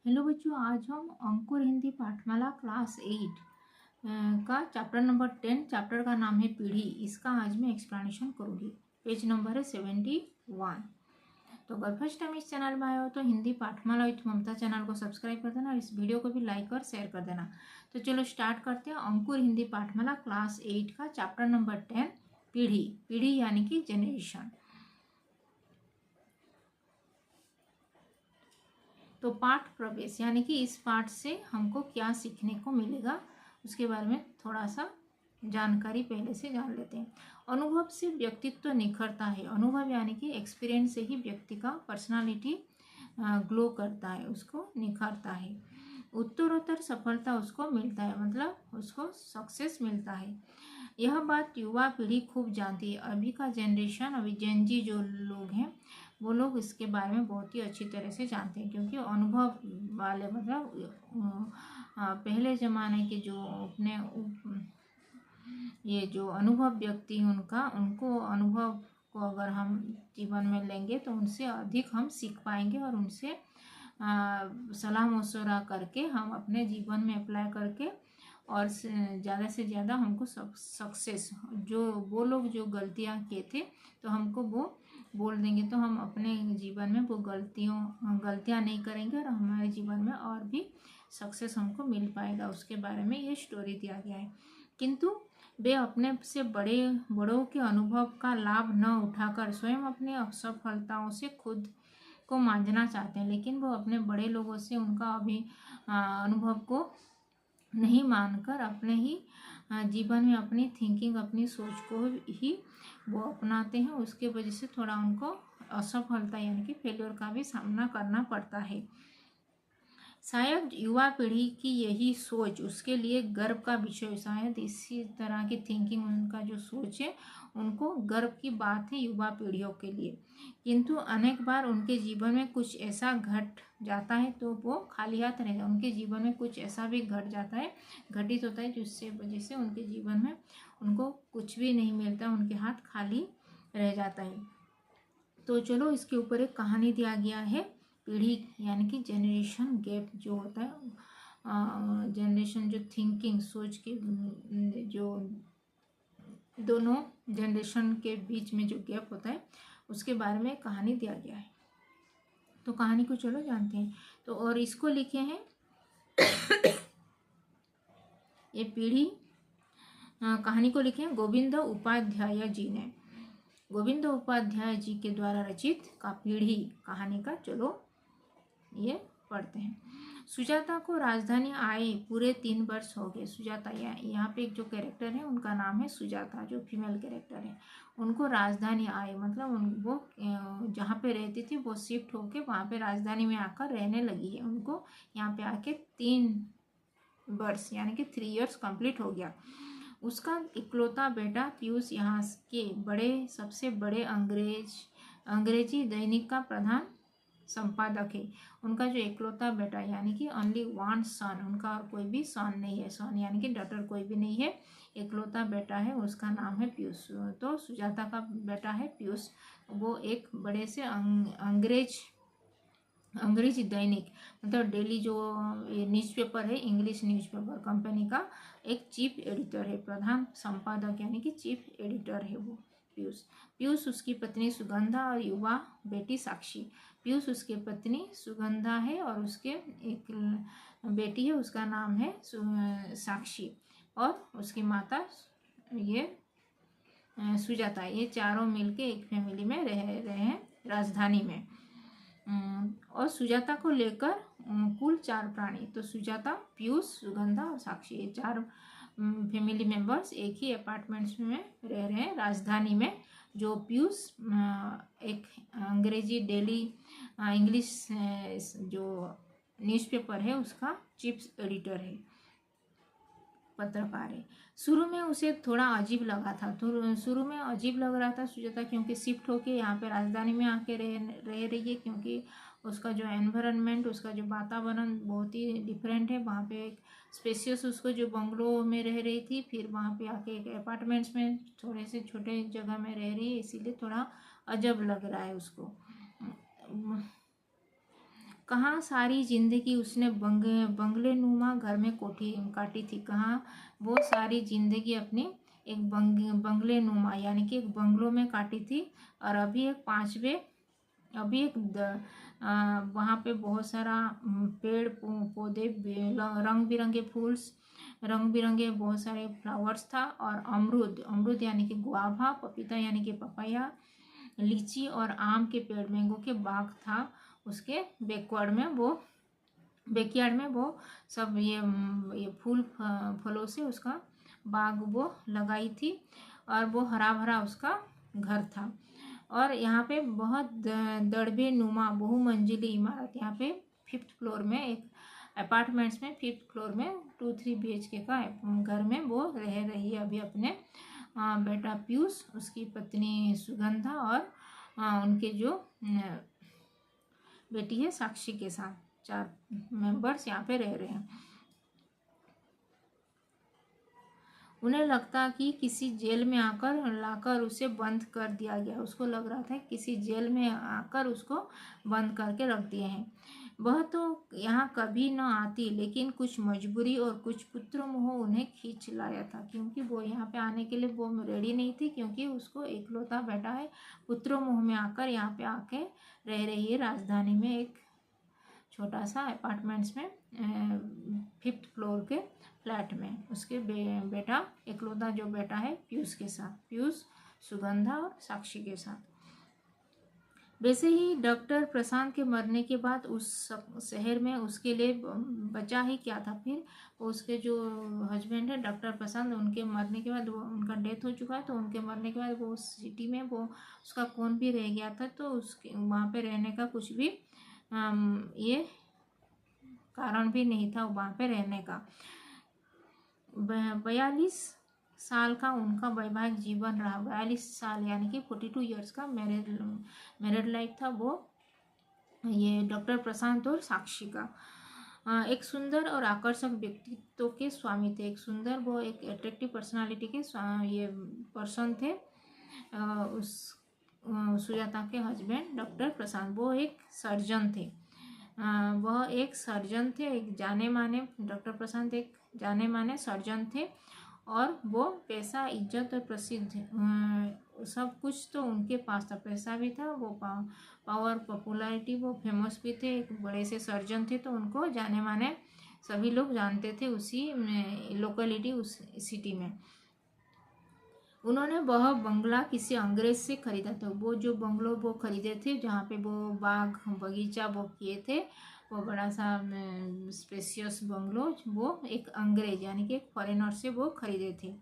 Hello बच्चों, आज हम अंकुर हिंदी पाठमाला क्लास 8 का चैप्टर नंबर 10। चैप्टर का नाम है पीढ़ी। इसका आज मैं एक्सप्लेनेशन करूँगी। पेज नंबर है 71। तो अगर फर्स्ट टाइम इस चैनल में आए हो तो हिंदी पाठमाला विथ ममता चैनल को सब्सक्राइब कर देना और इस वीडियो को भी लाइक और शेयर कर देना। तो चलो स्टार्ट करते हैं। अंकुर हिंदी पाठमाला क्लास 8 का चैप्टर नंबर 10 पीढ़ी। पीढ़ी यानी कि जनरेशन। तो पाठ प्रवेश यानी कि इस पाठ से हमको क्या सीखने को मिलेगा उसके बारे में थोड़ा सा जानकारी पहले से जान लेते हैं। अनुभव से व्यक्तित्व निखरता है। अनुभव यानी कि एक्सपीरियंस से ही व्यक्ति का पर्सनालिटी ग्लो करता है, उसको निखारता है। उत्तरोत्तर सफलता उसको मिलता है, मतलब उसको सक्सेस मिलता है। यह बात युवा पीढ़ी खूब जानती है। अभी का जनरेशन, अभी जेनजी जो लोग हैं वो लोग इसके बारे में बहुत ही अच्छी तरह से जानते हैं, क्योंकि अनुभव वाले, मतलब पहले ज़माने के जो अपने ये जो अनुभव व्यक्ति उनको अनुभव को अगर हम जीवन में लेंगे तो उनसे अधिक हम सीख पाएंगे और उनसे सलाह मशवरा करके हम अपने जीवन में अप्लाई करके और ज़्यादा से ज़्यादा हमको सक्सेस, जो वो लोग जो गलतियाँ किए थे तो हमको वो बोल देंगे तो हम अपने जीवन में वो गलतियाँ नहीं करेंगे और हमारे जीवन में और भी सक्सेस हमको मिल पाएगा। उसके बारे में ये स्टोरी दिया गया है। किंतु वे अपने से बड़ों के अनुभव का लाभ न उठाकर स्वयं अपनी असफलताओं से खुद को मांझना चाहते हैं, लेकिन वो अपने बड़े लोगों से उनका अनुभव को नहीं मानकर अपने ही जीवन में अपनी थिंकिंग, अपनी सोच को ही वो अपनाते हैं। उसके वजह से थोड़ा उनको असफलता यानी कि फेल्योर का भी सामना करना पड़ता है। शायद युवा पीढ़ी की यही सोच उसके लिए गर्व का विषय, शायद इसी तरह की थिंकिंग, उनका जो सोच है उनको गर्व की बात है युवा पीढ़ियों के लिए। किंतु अनेक बार उनके जीवन में कुछ ऐसा घट जाता है तो वो खाली हाथ रहते हैं। उनके जीवन में कुछ ऐसा भी घटित होता है जिससे वजह से उनके जीवन में उनको कुछ भी नहीं मिलता, उनके हाथ खाली रह जाता है। तो चलो इसके ऊपर एक कहानी दिया गया है। पीढ़ी यानी कि जनरेशन गैप जो होता है, जनरेशन जो थिंकिंग, सोच के जो दोनों जनरेशन के बीच में जो गैप होता है उसके बारे में कहानी दिया गया है। तो कहानी को चलो जानते हैं। तो और इसको लिखे हैं ये पीढ़ी, कहानी को लिखे हैं गोविंद उपाध्याय जी ने। गोविंद उपाध्याय जी के द्वारा रचित का पीढ़ी कहानी का चलो ये पढ़ते हैं। सुजाता को राजधानी आए पूरे 3 वर्ष हो गए। सुजाता, यहाँ पे एक जो कैरेक्टर है उनका नाम है सुजाता, जो फीमेल कैरेक्टर है। उनको राजधानी आए मतलब वो जहाँ पे रहती थी वो शिफ्ट होके वहाँ पे राजधानी में आकर रहने लगी है। उनको यहाँ पे आके 3 वर्ष यानी कि 3 इयर्स कंप्लीट हो गया। उसका इकलौता बेटा पीयूष यहाँ के सबसे बड़े अंग्रेजी दैनिक का प्रधान संपादक है। उनका जो इकलौता बेटा यानी कि ओनली वन सन, उनका और कोई भी सन नहीं है, सन यानी कि डॉटर कोई भी नहीं है, इकलौता बेटा है, उसका नाम है पीयूष। तो सुजाता का बेटा है पीयूष, वो एक बड़े से अंग्रेजी दैनिक, मतलब डेली जो ये न्यूज़पेपर है, इंग्लिश न्यूज़पेपर कंपनी का एक चीफ एडिटर है, प्रधान संपादक यानी कि चीफ एडिटर है वो पीयूष। उसकी पत्नी सुगंधा और युवा बेटी साक्षी। पीयूष उसकी पत्नी सुगंधा है और उसके एक बेटी है, उसका नाम है साक्षी, और उसकी माता ये सुजाता। ये चारों मिलके एक फैमिली में रह रहे हैं राजधानी में। और सुजाता को लेकर कुल 4 प्राणी, तो सुजाता, पीयूष, सुगंधा और साक्षी, ये 4 फैमिली मेंबर्स एक ही अपार्टमेंट्स में रह रहे हैं राजधानी में। जो पीयूष एक अंग्रेजी डेली इंग्लिश जो न्यूज़पेपर है उसका चीफ एडिटर है, पत्रकार है। शुरू में उसे थोड़ा अजीब लगा था, तो शुरू में अजीब लग रहा था सुजाता, क्योंकि शिफ्ट होके यहाँ पे राजधानी में आके रह रही है, क्योंकि उसका जो एनवायरनमेंट, उसका जो वातावरण बहुत ही डिफरेंट है। वहाँ पे एक स्पेशियस, उसको जो बंगलो में रह रही थी, फिर वहाँ पे आके एक अपार्टमेंट्स में थोड़े से छोटे जगह में रह रही है, इसीलिए थोड़ा अजब लग रहा है उसको। कहाँ सारी जिंदगी उसने बंगले नुमा घर में कोठी काटी थी। कहाँ वो सारी जिंदगी अपनी एक बंगले नुमा यानी कि एक बंगलों में काटी थी। और अभी एक वहाँ पे बहुत सारा पेड़ पौधे, रंग बिरंगे फूल्स, रंग बिरंगे बहुत सारे फ्लावर्स था। और अमरूद यानी कि गुआवा, पपीता यानी कि पपाया, लीची और आम के पेड़, मैंगो के बाग था। उसके बैकयार्ड में वो सब ये फूल फलों से उसका बाग वो लगाई थी। और वो हरा भरा उसका घर था। और यहाँ पे बहुत दड़बे नुमा बहुमंजिली इमारत, यहाँ पे 5th फ्लोर में एक अपार्टमेंट्स में 5th फ्लोर में 2-3 BHK का घर में वो रह रही है अभी अपने बेटा पीयूष, उसकी पत्नी सुगंधा और उनके जो बेटी है साक्षी के साथ 4 मेंबर्स यहाँ पे रह रहे हैं। उन्हें लगता कि किसी जेल में लाकर उसे बंद कर दिया गया। उसको लग रहा था किसी जेल में आकर उसको बंद करके रख दिए हैं। वह तो यहाँ कभी न आती, लेकिन कुछ मजबूरी और कुछ पुत्र मोह उन्हें खींच लाया था। क्योंकि वो यहाँ पे आने के लिए वो रेडी नहीं थी, क्योंकि उसको इकलौता बेटा है। पुत्र मोह में आकर यहाँ पे आके रह रही है राजधानी में एक छोटा सा अपार्टमेंट्स में 5th फ्लोर के फ्लैट में उसके बेटा इकलौता जो बेटा है पीयूष के साथ, पीयूष, सुगंधा और साक्षी के साथ। वैसे ही डॉक्टर प्रशांत के मरने के बाद उस शहर में उसके लिए बचा ही क्या था। फिर उसके जो हस्बैंड है डॉक्टर प्रशांत, उनके मरने के बाद वो उनका डेथ हो चुका है। तो उनके मरने के बाद वो सिटी में वो उसका कौन भी रह गया था। तो उसके वहाँ पे रहने का कुछ भी ये कारण भी नहीं था वहाँ पे रहने का। 42 साल का उनका वैवाहिक जीवन रहा। 42 साल यानी कि 42 ईयर्स का मैरिड लाइफ था वो, ये डॉक्टर प्रशांत और साक्षी का। एक सुंदर और आकर्षक व्यक्तित्व के स्वामी थे। एक सुंदर, वो एक अट्रैक्टिव पर्सनालिटी के ये पर्सन थे। उस सुजाता के हस्बैंड डॉक्टर प्रशांत, वो एक सर्जन थे। एक जाने माने, डॉक्टर प्रशांत एक जाने माने सर्जन थे। और वो पैसा, इज्जत और प्रसिद्ध सब कुछ तो उनके पास था। पैसा भी था, वो पावर, पॉपुलैरिटी, वो फेमस भी थे, एक बड़े से सर्जन थे। तो उनको जाने माने सभी लोग जानते थे उसी लोकेलिटी, उस सिटी में। उन्होंने वह बंगला किसी अंग्रेज से खरीदा था। वो जो बंगलो वो खरीदे थे, जहाँ पे वो बाग बगीचा वो किए थे, वो बड़ा सा स्पेशियस बंगलो, वो एक अंग्रेज यानी कि एक फॉरेनर से वो खरीदे थे।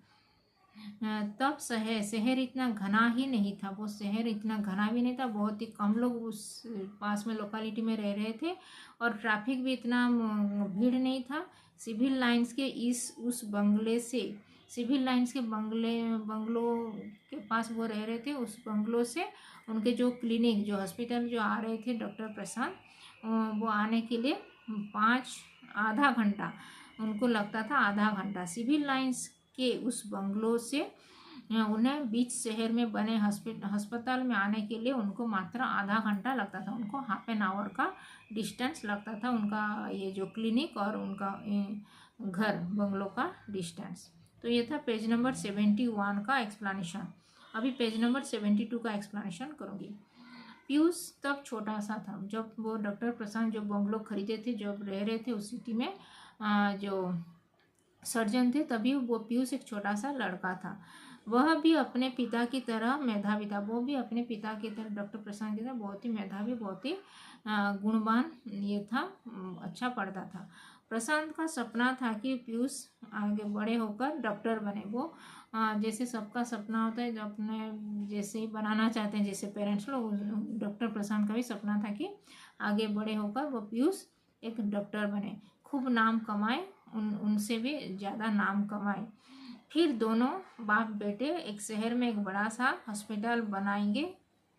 तब शहर इतना घना ही नहीं था। वो शहर इतना घना भी नहीं था, बहुत ही कम लोग उस पास में लोकेलिटी में रह रहे थे। और ट्रैफिक भी इतना भीड़ नहीं था। सिविल लाइंस के सिविल लाइंस के बंगलों के पास वो रह रहे थे। उस बंगलों से उनके जो क्लिनिक, जो हॉस्पिटल जो आ रहे थे डॉक्टर प्रशांत, वो आने के लिए आधा घंटा उनको लगता था। आधा घंटा सिविल लाइंस के उस बंगलों से उन्हें बीच शहर में बने अस्पताल में आने के लिए उनको मात्र आधा घंटा लगता था। उनको हाफ एन आवर का डिस्टेंस लगता था, उनका ये जो क्लिनिक और उनका घर बंगलों का डिस्टेंस। तो ये था पेज नंबर 71 का एक्सप्लेनेशन। अभी पेज नंबर 72 का एक्सप्लेनेशन करूँगी। पीयूष तब छोटा सा था जब वो डॉक्टर प्रशांत जो बंगलो खरीदे थे, जब रह रहे थे उस सिटी में, जो सर्जन थे, तभी वो पीयूष एक छोटा सा लड़का था। वह भी अपने पिता की तरह मेधावी था। वो भी अपने पिता की तरह, डॉक्टर प्रशांत की तरह बहुत ही मेधावी, बहुत ही गुणवान ये था, अच्छा पढ़ता था। प्रशांत का सपना था कि पीयूष आगे बड़े होकर डॉक्टर बने। वो जैसे सबका सपना होता है, जो अपने जैसे ही बनाना चाहते हैं, जैसे पेरेंट्स लोग, डॉक्टर प्रशांत का भी सपना था कि आगे बड़े होकर वो पीयूष एक डॉक्टर बने, खूब नाम कमाए, उनसे भी ज़्यादा नाम कमाए। फिर दोनों बाप बेटे एक शहर में एक बड़ा सा हॉस्पिटल बनाएंगे,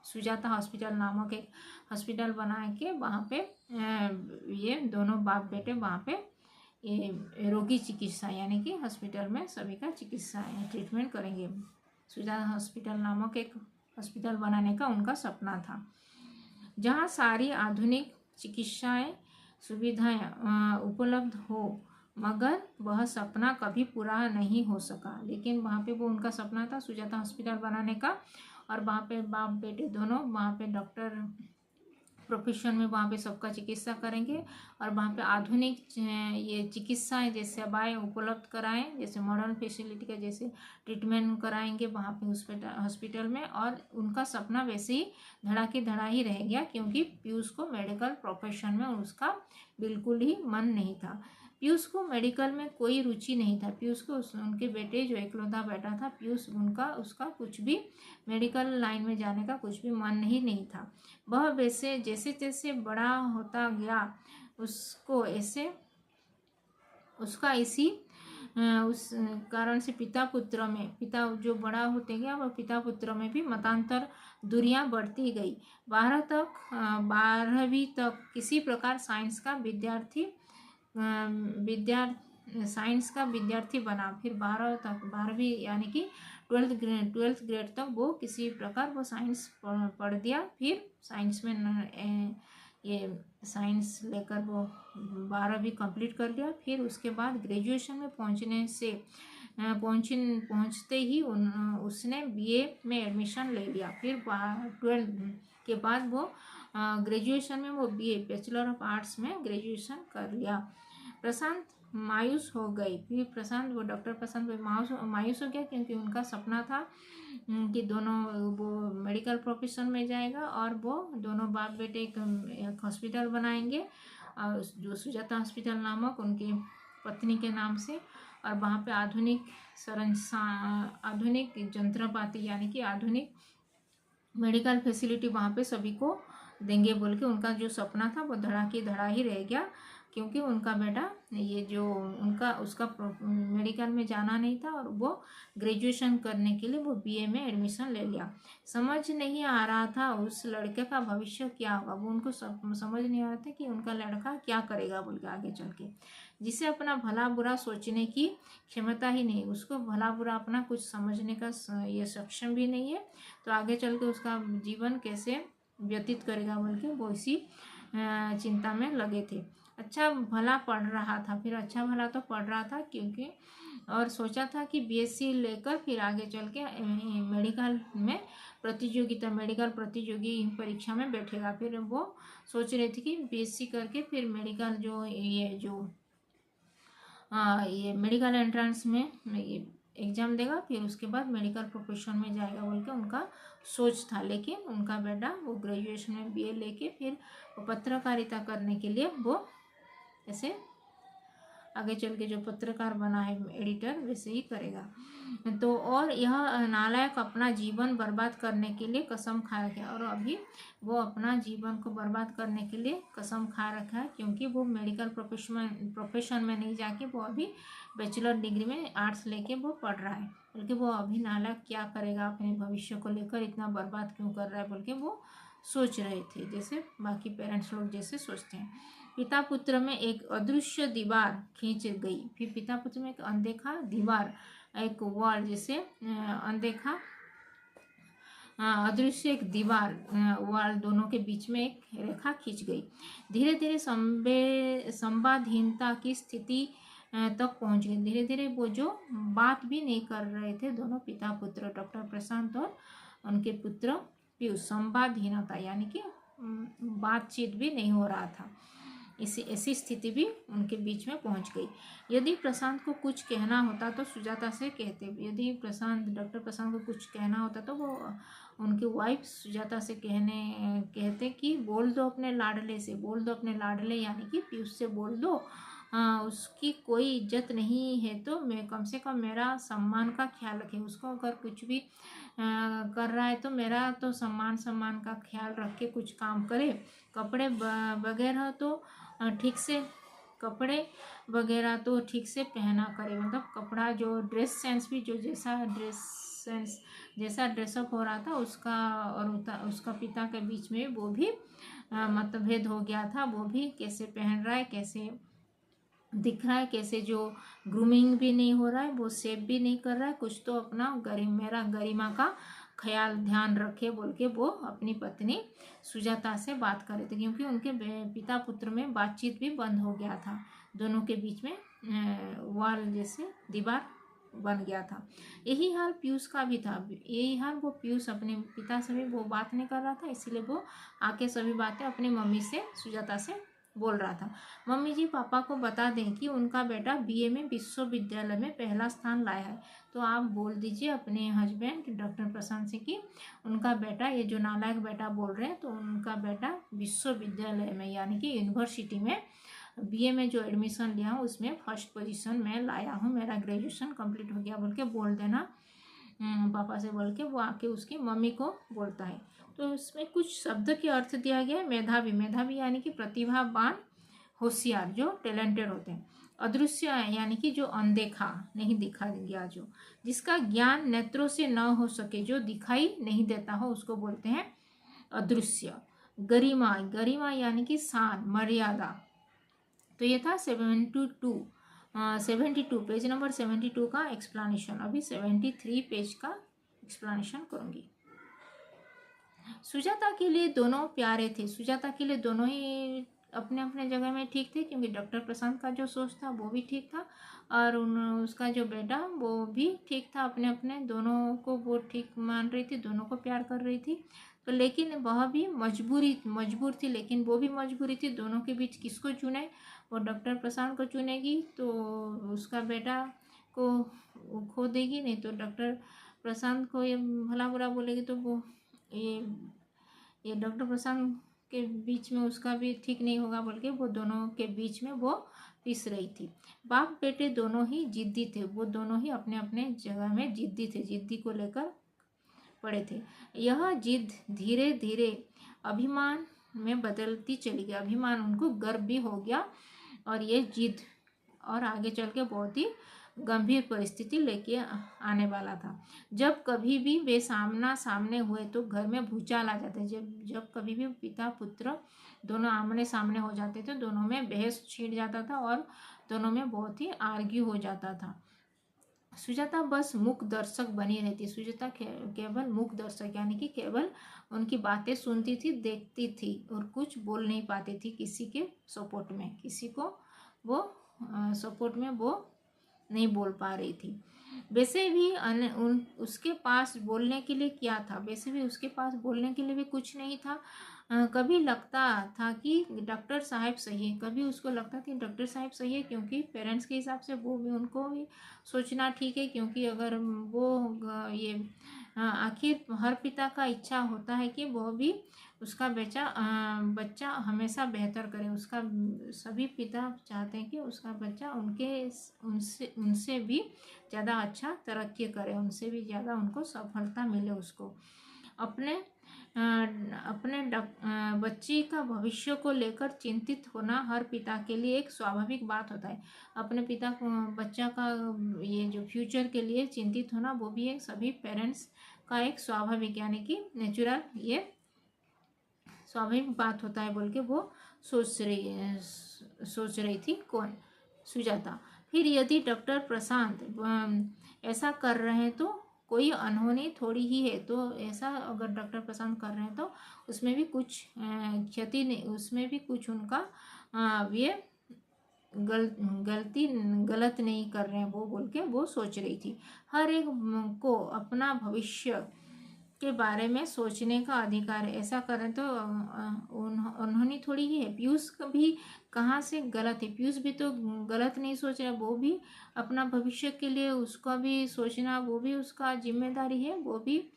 सुजाता हॉस्पिटल नामक एक हॉस्पिटल बना के वहाँ पे ये दोनों बाप बेटे वहाँ पे ये रोगी चिकित्सा यानी कि हॉस्पिटल में सभी का चिकित्सा ट्रीटमेंट करेंगे। सुजाता हॉस्पिटल नामक एक हॉस्पिटल बनाने का उनका सपना था, जहाँ सारी आधुनिक चिकित्साएं सुविधाएं उपलब्ध हो, मगर वह सपना कभी पूरा नहीं हो सका। लेकिन वहाँ पे वो उनका सपना था सुजाता हॉस्पिटल बनाने का, और वहाँ पे बाप बेटे दोनों वहाँ पे डॉक्टर प्रोफेशन में वहाँ पे सबका चिकित्सा करेंगे, और वहाँ पे आधुनिक ये चिकित्साएं जैसे सेवाएं उपलब्ध कराएं, जैसे मॉडर्न फैसिलिटी का जैसे ट्रीटमेंट कराएंगे वहाँ पे हॉस्पिटल में। और उनका सपना वैसे ही धड़ा ही रह गया, क्योंकि पीयूष को मेडिकल प्रोफेशन में उसका बिल्कुल ही मन नहीं था। पीयूष को मेडिकल में कोई रुचि नहीं था। पीयूष को उनके बेटे जो इकलौता बेटा था पीयूष, उसका कुछ भी मेडिकल लाइन में जाने का कुछ भी मन ही नहीं था। वह वैसे जैसे जैसे बड़ा होता गया उसका इसी उस कारण से पिता जो बड़ा होते गया वह पिता पुत्र में भी मतांतर दूरियां बढ़ती गई। 12वीं तक किसी प्रकार साइंस का विद्यार्थी बना। फिर 12वीं यानी कि 12th ग्रेड तक वो किसी प्रकार वो साइंस पढ़ दिया। फिर साइंस में ये साइंस लेकर वो 12वीं कंप्लीट कर लिया। फिर उसके बाद ग्रेजुएशन में पहुंचते ही उसने बीए में एडमिशन ले लिया। फिर 12 के बाद वो ग्रेजुएशन में वो बीए बैचलर ऑफ आर्ट्स में ग्रेजुएशन कर लिया। प्रशांत मायूस हो गई। फिर डॉक्टर प्रशांत मायूस हो गया, क्योंकि उनका सपना था कि दोनों वो मेडिकल प्रोफेशन में जाएगा, और वो दोनों बाप बेटे एक हॉस्पिटल बनाएंगे, जो सुजाता हॉस्पिटल नामक उनके पत्नी के नाम से। और वहाँ पे आधुनिक यंत्रपाति यानी कि आधुनिक मेडिकल फैसिलिटी वहाँ पे सभी को देंगे बोल के उनका जो सपना था वो धड़ा ही रह गया, क्योंकि उनका बेटा उसका मेडिकल में जाना नहीं था, और वो ग्रेजुएशन करने के लिए वो बीए में एडमिशन ले लिया। समझ नहीं आ रहा था उस लड़के का भविष्य क्या होगा। वो उनको समझ नहीं आ रहा था कि उनका लड़का क्या करेगा बोल के आगे चल के, जिसे अपना भला बुरा सोचने की क्षमता ही नहीं, उसको भला बुरा अपना कुछ समझने का ये सक्षम भी नहीं है, तो आगे चल के उसका जीवन कैसे व्यतीत करेगा बोल के वो इसी चिंता में लगे थे। अच्छा भला पढ़ रहा था, फिर अच्छा भला तो पढ़ रहा था, क्योंकि और सोचा था कि बीएससी लेकर फिर आगे चल के मेडिकल प्रतियोगी परीक्षा में बैठेगा। फिर वो सोच रही थी कि बीएससी करके फिर मेडिकल ये मेडिकल एंट्रेंस में ये एग्ज़ाम देगा, फिर उसके बाद मेडिकल प्रोफेशन में जाएगा बोल के उनका सोच था। लेकिन उनका बेटा वो ग्रेजुएशन में बीए लेके फिर पत्रकारिता करने के लिए वो ऐसे आगे चल के जो पत्रकार बना है एडिटर वैसे ही करेगा। तो और यह नालायक अपना जीवन बर्बाद करने के लिए कसम खा रखा है, और अभी वो अपना जीवन को बर्बाद करने के लिए कसम खा रखा है, क्योंकि वो मेडिकल प्रोफेशन में नहीं जाके वो अभी बैचलर डिग्री में आर्ट्स लेके वो पढ़ रहा है, बल्कि वो अभी नालायक क्या करेगा, अपने भविष्य को लेकर इतना बर्बाद क्यों कर रहा है बोल के वो सोच रहे थे, जैसे बाकी पेरेंट्स लोग जैसे सोचते हैं। पिता पुत्र में एक अदृश्य दीवार खींच गई। फिर पिता पुत्र में एक अनदेखा दीवार, एक वॉल, जैसे अनदेखा अदृश्य एक दीवार वॉल, दोनों के बीच में एक रेखा खींच गई। धीरे धीरे संवादहीनता की स्थिति तक पहुंच गई। धीरे धीरे वो जो बात भी नहीं कर रहे थे दोनों पिता पुत्र, डॉक्टर प्रशांत और उनके पुत्र पीयूष, संवादहीनता यानी कि बातचीत भी नहीं हो रहा था, ऐसी स्थिति भी उनके बीच में पहुंच गई। यदि प्रशांत को कुछ कहना होता तो सुजाता से कहते। यदि डॉक्टर प्रशांत को कुछ कहना होता तो वो उनकी वाइफ सुजाता से कहते कि बोल दो अपने लाडले यानी कि पीयूष से बोल दो, उसकी कोई इज्जत नहीं है तो मैं कम से कम मेरा सम्मान का ख्याल रखें। उसको अगर कुछ भी कर रहा है तो मेरा तो सम्मान का ख्याल रख के कुछ काम करे। कपड़े वगैरह तो ठीक से पहना करे, मतलब कपड़ा जो ड्रेस सेंस भी जो जैसा ड्रेसअप हो रहा था उसका और उसका पिता के बीच में वो भी मतभेद हो गया था। वो भी कैसे पहन रहा है, कैसे दिख रहा है, कैसे जो ग्रूमिंग भी नहीं हो रहा है, वो शेप भी नहीं कर रहा है, कुछ तो अपना मेरा गरिमा का ख्याल ध्यान रखे बोल के वो अपनी पत्नी सुजाता से बात कर रहे थे, क्योंकि उनके पिता पुत्र में बातचीत भी बंद हो गया था। दोनों के बीच में वाल जैसे दीवार बन गया था। यही हाल पीयूष का भी था। यही हाल वो पीयूष अपने पिता से भी वो बात नहीं कर रहा था, इसीलिए वो आके सभी बातें अपनी मम्मी से सुजाता से बोल रहा था। मम्मी जी, पापा को बता दें कि उनका बेटा बीए में विश्वविद्यालय में पहला स्थान लाया है। तो आप बोल दीजिए अपने हस्बैंड डॉक्टर प्रशांत से कि उनका बेटा, ये जो नालायक बेटा बोल रहे हैं, तो उनका बेटा विश्वविद्यालय में यानी कि यूनिवर्सिटी में बीए में जो एडमिशन लिया हूँ उसमें फर्स्ट पोजीशन में लाया हूँ, मेरा ग्रेजुएशन कंप्लीट हो गया बोल के बोल देना पापा से बोल के वो आके उसकी मम्मी को बोलता है। तो उसमें कुछ शब्द के अर्थ दिया गया है। मेधावी, मेधावी यानी कि प्रतिभावान, होशियार, जो टैलेंटेड होते हैं। अदृश्य यानी कि जो अनदेखा, नहीं दिखा गया, जो जिसका ज्ञान नेत्रों से न हो सके, जो दिखाई नहीं देता हो, उसको बोलते हैं अदृश्य। गरिमा, गरिमा यानी कि शान, मर्यादा। तो ये था 72 पेज नंबर 72 का एक्सप्लेनेशन। अभी 73 पेज का एक्सप्लेनेशन करूँगी। सुजाता के लिए दोनों प्यारे थे। सुजाता के लिए दोनों ही अपने अपने जगह में ठीक थे, क्योंकि डॉक्टर प्रशांत का जो सोच था वो भी ठीक था और उसका जो बेटा वो भी ठीक था। अपने अपने दोनों को वो ठीक मान रही थी, दोनों को प्यार कर रही थी। तो लेकिन वह भी मजबूर थी, लेकिन वो भी मजबूरी थी। दोनों के बीच किसको चुने? वो डॉक्टर प्रशांत को चुनेगी तो उसका बेटा को खो देगी, नहीं तो डॉक्टर प्रशांत को ये भला बुरा बोलेगी तो वो ये डॉक्टर प्रशांत के बीच में उसका भी ठीक नहीं होगा बोल के वो दोनों के बीच में वो पिस रही थी। बाप बेटे दोनों ही जिद्दी थे। वो दोनों ही अपने अपने जगह में जिद्दी थे, जिद्दी को लेकर पड़े थे। यह जिद धीरे धीरे अभिमान में बदलती चली गई। अभिमान, उनको गर्व भी हो गया और ये जिद और आगे चल के बहुत ही गंभीर परिस्थिति लेके आने वाला था। जब कभी भी वे सामने हुए तो घर में भूचाल आ जाते। जब कभी भी पिता पुत्र दोनों आमने सामने हो जाते थे, दोनों में बहस छिड़ जाता था और दोनों में बहुत ही आर्ग्यू हो जाता था। सुजाता बस मूक दर्शक बनी रहती। सुजाता केवल मूक दर्शक यानी कि केवल उनकी बातें सुनती थी, देखती थी और कुछ बोल नहीं पाती थी किसी के सपोर्ट में। किसी को वो सपोर्ट में वो नहीं बोल पा रही थी। वैसे भी उसके पास बोलने के लिए क्या था? वैसे भी उसके पास बोलने के लिए भी कुछ नहीं था। कभी लगता था कि डॉक्टर साहब सही है, कभी उसको लगता था कि डॉक्टर साहब सही है, क्योंकि पेरेंट्स के हिसाब से वो भी उनको भी सोचना ठीक है, क्योंकि अगर वो ये आखिर हर पिता का इच्छा होता है कि वो भी उसका बच्चा हमेशा बेहतर करे। उसका सभी पिता चाहते हैं कि उसका बच्चा उनसे भी ज़्यादा अच्छा तरक्की करे, उनसे भी ज़्यादा उनको सफलता मिले। उसको अपने बच्चे का भविष्य को लेकर चिंतित होना हर पिता के लिए एक स्वाभाविक बात होता है। अपने बच्चा का ये जो फ्यूचर के लिए चिंतित होना वो भी एक सभी पेरेंट्स का एक स्वाभाविक यानी कि नेचुरल ये स्वाभाविक बात होता है बोल के वो सोच रही थी। कौन? सुजाता। फिर यदि डॉक्टर प्रशांत ऐसा कर रहे हैं तो कोई अनहोनी थोड़ी ही है। तो ऐसा अगर डॉक्टर प्रशांत कर रहे हैं तो उसमें भी कुछ क्षति नहीं, उसमें भी कुछ उनका ये गलत नहीं कर रहे हैं वो बोल के वो सोच रही थी। हर एक को अपना भविष्य के बारे में सोचने का अधिकार है। ऐसा करें तो उन्होंने थोड़ी ही है। पीयूष भी कहाँ से गलत है? पीयूष भी तो गलत नहीं सोच रहा, वो भी अपना भविष्य के लिए उसका भी सोचना वो भी उसका जिम्मेदारी है, वो भी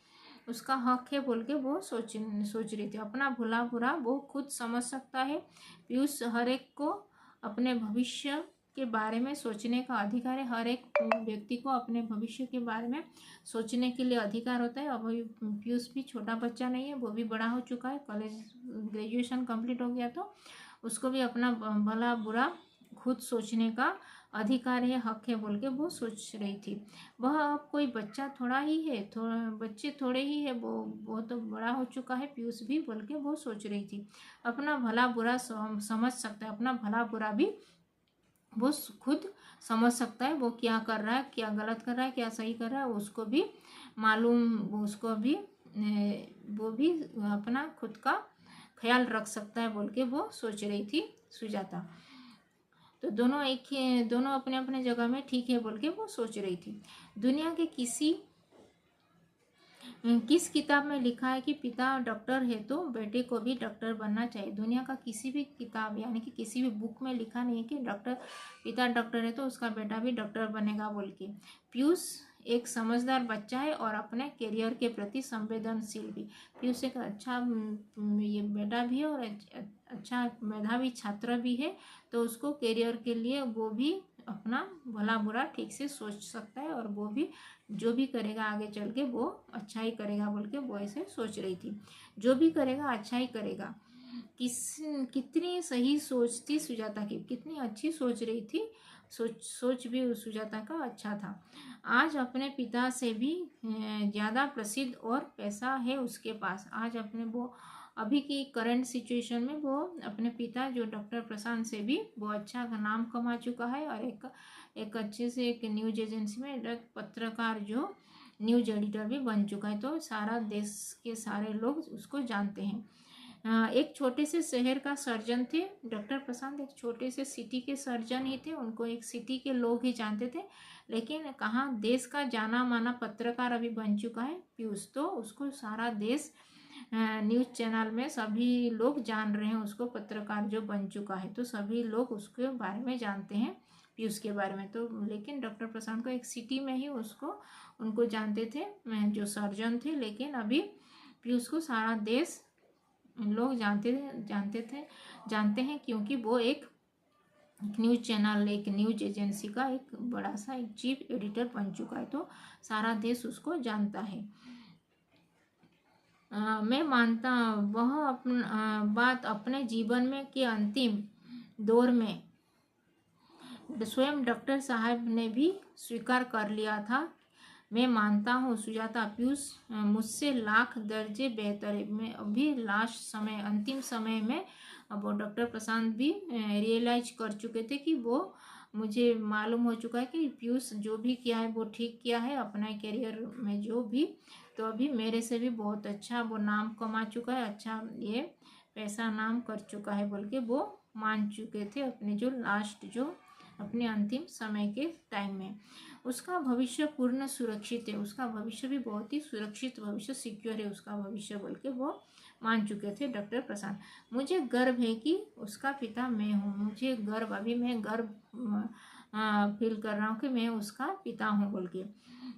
उसका हक है बोल के वो सोच रही थी। अपना भला बुरा वो खुद समझ सकता है। पीयूष हर एक को अपने भविष्य के बारे में सोचने का अधिकार है। हर एक व्यक्ति को अपने भविष्य के बारे में सोचने के लिए अधिकार होता है। अब पीयूष भी छोटा बच्चा नहीं है, वो भी बड़ा हो चुका है, कॉलेज ग्रेजुएशन कंप्लीट हो गया, तो उसको भी अपना भला बुरा खुद सोचने का अधिकार है, हक है बोल के वो सोच रही थी। वह अब कोई बच्चा थोड़ा ही है, बच्चे थोड़े ही है, वो तो बड़ा हो चुका है पीयूष भी बोल के वो सोच रही थी। अपना भला बुरा समझ सकता है, अपना भला बुरा भी वो खुद समझ सकता है। वो क्या कर रहा है, क्या गलत कर रहा है, क्या सही कर रहा है, उसको भी मालूम, उसको भी वो भी अपना खुद का ख्याल रख सकता है बोल के वो सोच रही थी सुजाता। तो दोनों अपने अपने जगह में ठीक है बोल के वो सोच रही थी। दुनिया के किस किताब में लिखा है कि पिता डॉक्टर है तो बेटे को भी डॉक्टर बनना चाहिए? दुनिया का किसी भी किताब यानी कि किसी भी बुक में लिखा नहीं है कि पिता डॉक्टर है तो उसका बेटा भी डॉक्टर बनेगा बोल के। पीयूष एक समझदार बच्चा है और अपने करियर के प्रति संवेदनशील भी। पीयूष एक अच्छा ये बेटा भी है और अच्छा मेधावी छात्र भी है, तो उसको करियर के लिए वो भी अपना भला बुरा ठीक से सोच सकता है और वो भी जो भी करेगा आगे चल के वो अच्छा ही करेगा बोल के वो ऐसे सोच रही थी। जो भी करेगा अच्छा ही करेगा। कितनी सही सोच थी सुजाता की, कितनी अच्छी सोच रही थी। सोच भी उस सुजाता का अच्छा था। आज अपने पिता से भी ज़्यादा प्रसिद्ध और पैसा है उसके पास। आज अपने वो अभी की करंट सिचुएशन में वो अपने पिता जो डॉक्टर प्रशांत से भी वो अच्छा नाम कमा चुका है और एक अच्छे से एक न्यूज एजेंसी में एक पत्रकार जो न्यूज एडिटर भी बन चुका है। तो सारा देश के सारे लोग उसको जानते हैं। एक छोटे से शहर का सर्जन थे डॉक्टर प्रशांत, एक छोटे से सिटी के सर्जन ही थे। उनको एक सिटी के लोग ही जानते थे, लेकिन कहाँ देश का जाना माना पत्रकार अभी बन चुका है पीयूष। तो उसको सारा देश न्यूज़ चैनल में सभी लोग जान रहे हैं उसको, पत्रकार जो बन चुका है। तो सभी लोग उसके बारे में जानते हैं पीयूष के बारे में। तो लेकिन डॉक्टर प्रशांत को एक सिटी में ही उनको जानते थे जो सर्जन थे, लेकिन अभी पीयूष को सारा देश लोग जानते हैं क्योंकि वो एक न्यूज़ चैनल एक न्यूज़ एजेंसी का एक बड़ा सा एक चीफ एडिटर बन चुका है। तो सारा देश उसको जानता है। मैं मानता वह बात अपने जीवन में के अंतिम दौर में स्वयं डॉक्टर साहब ने भी स्वीकार कर लिया था। मैं मानता हूँ सुजाता, पीयूष मुझसे लाख दर्जे बेहतर है। मैं अभी लास्ट समय अंतिम समय में वो डॉक्टर प्रशांत भी रियलाइज कर चुके थे कि वो मुझे मालूम हो चुका है कि पीयूष जो भी किया है वो ठीक किया है अपना करियर में जो भी। तो अभी मेरे से भी बहुत अच्छा वो नाम कमा चुका है, अच्छा ये पैसा नाम कर चुका है बोल के वो मान चुके थे अपने जो लास्ट जो अपने अंतिम समय के टाइम में। उसका भविष्य पूर्ण सुरक्षित है, उसका भविष्य भी बहुत ही सुरक्षित भविष्य सिक्योर है उसका भविष्य बोल के वो मान चुके थे डॉक्टर प्रशांत। मुझे गर्व है कि उसका पिता मैं हूँ। मुझे गर्व, अभी मैं गर्व फील कर रहा हूँ कि मैं उसका पिता हूँ बोल के।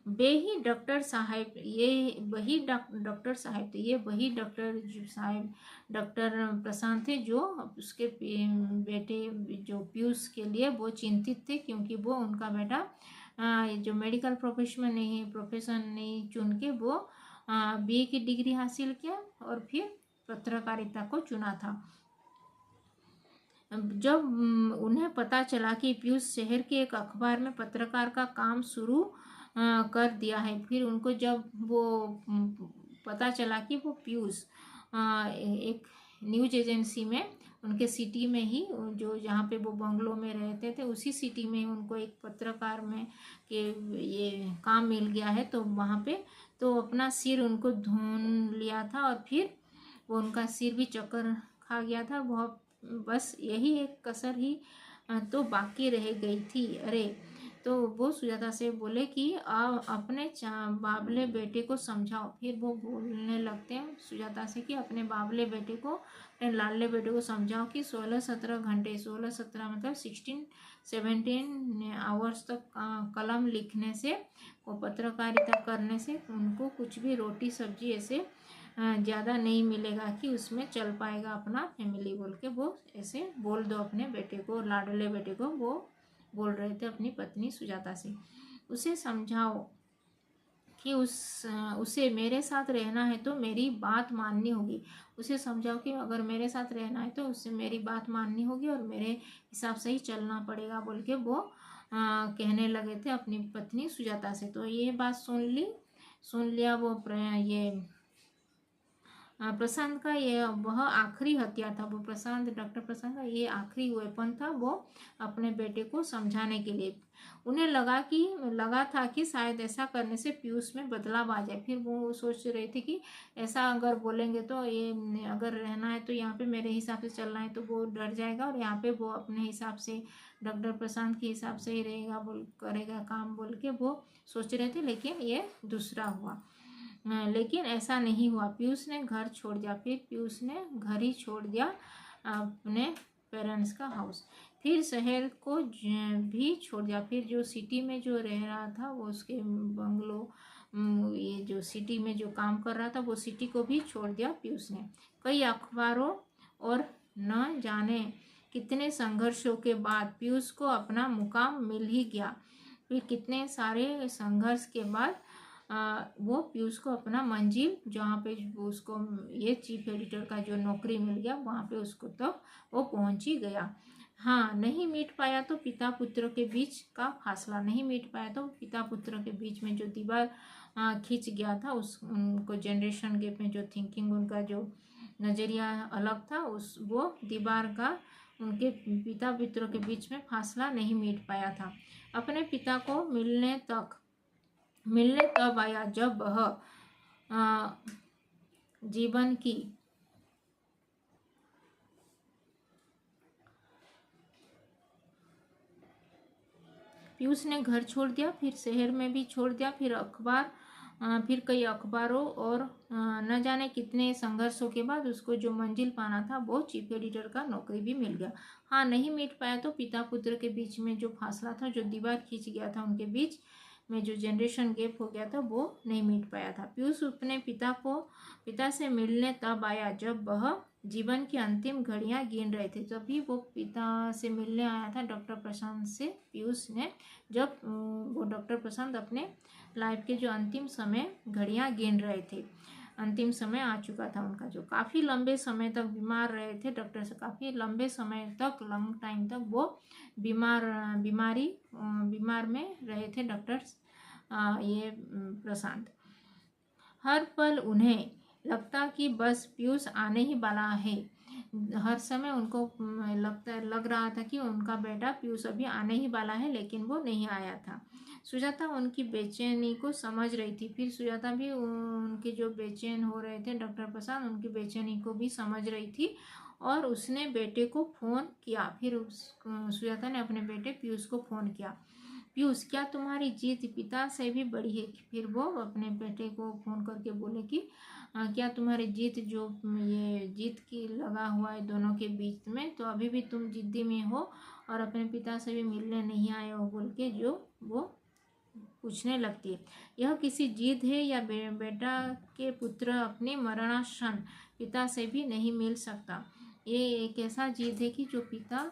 वही डॉक्टर साहब ये वही डॉक्टर साहब थे, ये वही डॉक्टर साहब डॉक्टर प्रशांत थे जो उसके बेटे जो पीयूष के लिए वो चिंतित थे, क्योंकि वो उनका बेटा जो मेडिकल प्रोफेशन नहीं चुन के वो बीए की डिग्री हासिल किया और फिर पत्रकारिता को चुना था। जब उन्हें पता चला कि पीयूष शहर के एक अखबार में पत्रकार का काम शुरू कर दिया है, फिर उनको जब वो पता चला कि वो पीयूष एक न्यूज एजेंसी में उनके सिटी में ही जो जहाँ पे वो बंगलों में रहते थे उसी सिटी में उनको एक पत्रकार में के ये काम मिल गया है। तो वहाँ पे तो अपना सिर उनको धुन लिया था और फिर वो उनका सिर भी चक्कर खा गया था। बहुत बस यही एक कसर ही तो बाकी रह गई थी। अरे तो वो सुजाता से बोले कि आप अपने बाबले बेटे को समझाओ। फिर वो बोलने लगते हैं सुजाता से कि अपने बाबले बेटे को अपने लाडले बेटे को समझाओ कि 16-17 घंटे 16-17 मतलब 16-17 आवर्स तक कलम लिखने से वो पत्रकारिता करने से उनको कुछ भी रोटी सब्जी ऐसे ज़्यादा नहीं मिलेगा कि उसमें चल पाएगा अपना फैमिली बोल के वो ऐसे बोल दो अपने बेटे को, लाडले बेटे को वो बोल रहे थे अपनी पत्नी सुजाता से। उसे समझाओ कि उसे मेरे साथ रहना है तो मेरी बात माननी होगी। उसे समझाओ कि अगर मेरे साथ रहना है तो उससे मेरी बात माननी होगी और मेरे हिसाब से ही चलना पड़ेगा बोल के वो कहने लगे थे अपनी पत्नी सुजाता से। तो ये बात सुन लिया वो ये प्रशांत का ये वह आखिरी हत्या था। वो प्रशांत, डॉक्टर प्रशांत का ये आखिरी वेपन था, वो अपने बेटे को समझाने के लिए। उन्हें लगा था कि शायद ऐसा करने से पीयूष में बदलाव आ जाए। फिर वो सोच रहे थे कि ऐसा अगर बोलेंगे तो ये अगर रहना है तो यहाँ पे मेरे हिसाब से चलना है, तो वो डर जाएगा और यहाँ पे वो अपने हिसाब से डॉक्टर प्रशांत के हिसाब से ही रहेगा, बोल करेगा काम बोल के वो सोच रहे थे। लेकिन ये दूसरा हुआ। लेकिन ऐसा नहीं हुआ। पीयूष ने घर छोड़ दिया। फिर पीयूष ने घर ही छोड़ दिया, अपने पेरेंट्स का हाउस। फिर शहर को भी छोड़ दिया। फिर जो सिटी में जो रह रहा था वो उसके बंगलो, ये जो सिटी में जो काम कर रहा था वो सिटी को भी छोड़ दिया पीयूष ने। कई अखबारों और न जाने कितने संघर्षों के बाद पीयूष को अपना मुकाम मिल ही गया। फिर कितने सारे संघर्ष के बाद वो पीयूष को अपना मंजिल, जहाँ पे उसको ये चीफ एडिटर का जो नौकरी मिल गया, वहाँ पे उसको तो वो पहुँच ही गया। हाँ, नहीं मिट पाया तो पिता पुत्र के बीच का फासला, नहीं मिट पाया तो पिता पुत्र के बीच में जो दीवार खींच गया था, उस उनको जनरेशन गैप में जो थिंकिंग, उनका जो नज़रिया अलग था, उस वो दीवार का उनके पिता पुत्रों के बीच में फासला नहीं मिट पाया था। अपने पिता को मिलने तब आया जब वह जीवन की पीयूष ने घर छोड़ दिया, फिर शहर में भी छोड़ दिया, फिर कई अखबारों और न जाने कितने संघर्षों के बाद उसको जो मंजिल पाना था वो चीफ एडिटर का नौकरी भी मिल गया। हाँ, नहीं मिट पाया तो पिता पुत्र के बीच में जो फासला था, जो दीवार खींच गया था उनके बीच में, जो जनरेशन गैप हो गया था, वो नहीं मिट पाया था। पीयूष अपने पिता से मिलने तब आया जब वह जीवन की अंतिम घड़ियां गिन रहे थे। जब भी वो पिता से मिलने आया था डॉक्टर प्रशांत से पीयूष ने, जब वो डॉक्टर प्रशांत अपने लाइफ के जो अंतिम समय घड़ियां गिन रहे थे, अंतिम समय आ चुका था उनका। जो काफ़ी लंबे समय तक बीमार रहे थे डॉक्टर से, काफ़ी लंबे समय तक, लॉन्ग टाइम तक वो बीमार में रहे थे डॉक्टर ये प्रशांत। हर पल उन्हें लगता कि बस पीयूष आने ही वाला है। हर समय उनको लग रहा था कि उनका बेटा पीयूष अभी आने ही वाला है, लेकिन वो नहीं आया था। सुजाता उनकी बेचैनी को समझ रही थी। फिर सुजाता भी उनके जो बेचैन हो रहे थे डॉक्टर प्रसाद, उनकी बेचैनी को भी समझ रही थी और उसने बेटे को फ़ोन किया। फिर सुजाता ने अपने बेटे पीयूष को फ़ोन किया। पीयूष, क्या तुम्हारी जीत पिता से भी बड़ी है? फिर वो अपने बेटे को फ़ोन करके बोले कि क्या तुम्हारी जीत, जो ये जीत की लगा हुआ है दोनों के बीच में, तो अभी भी तुम जिद्दी में हो और अपने पिता से भी मिलने नहीं आए हो, बोल के जो वो पूछने लगती है। यह किसी जिद है या बेटा के पुत्र अपने मरणासन पिता से भी नहीं मिल सकता? ये एक ऐसा जिद है कि जो पिता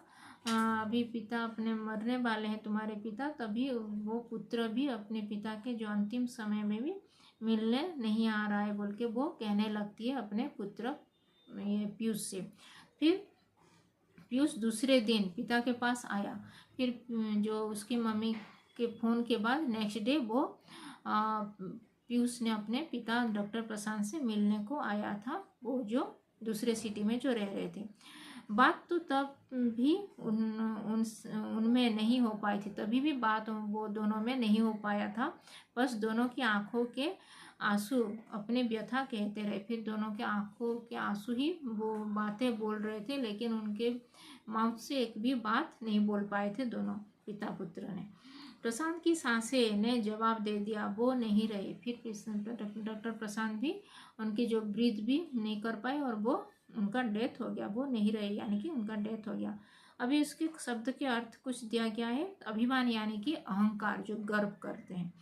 अभी पिता अपने मरने वाले हैं तुम्हारे पिता, तभी वो पुत्र भी अपने पिता के जो अंतिम समय में भी मिलने नहीं आ रहा है, बोल के वो कहने लगती है अपने पुत्र पीयूष से। फिर पीयूष दूसरे दिन पिता के पास आया। फिर जो उसकी मम्मी के फ़ोन के बाद नेक्स्ट डे वो पीयूष ने अपने पिता डॉक्टर प्रशांत से मिलने को आया था, वो जो दूसरे सिटी में जो रह रहे थे। बात तो तब भी उनमें नहीं हो पाई थी, तभी भी बात वो दोनों में नहीं हो पाया था। बस दोनों की आंखों के आंसू अपने व्यथा कहते रहे। फिर दोनों के आंखों के आंसू ही वो बातें बोल रहे थे, लेकिन उनके माउथ से एक भी बात नहीं बोल पाए थे दोनों पिता पुत्र ने। प्रशांत की सांसें ने जवाब दे दिया, वो नहीं रहे। फिर डॉक्टर प्रशांत भी उनकी जो ब्रीथ भी नहीं कर पाए और वो उनका डेथ हो गया, वो नहीं रहे, यानी कि उनका डेथ हो गया। अभी उसके शब्द के अर्थ कुछ दिया गया है। अभिमान यानी कि अहंकार, जो गर्व करते हैं।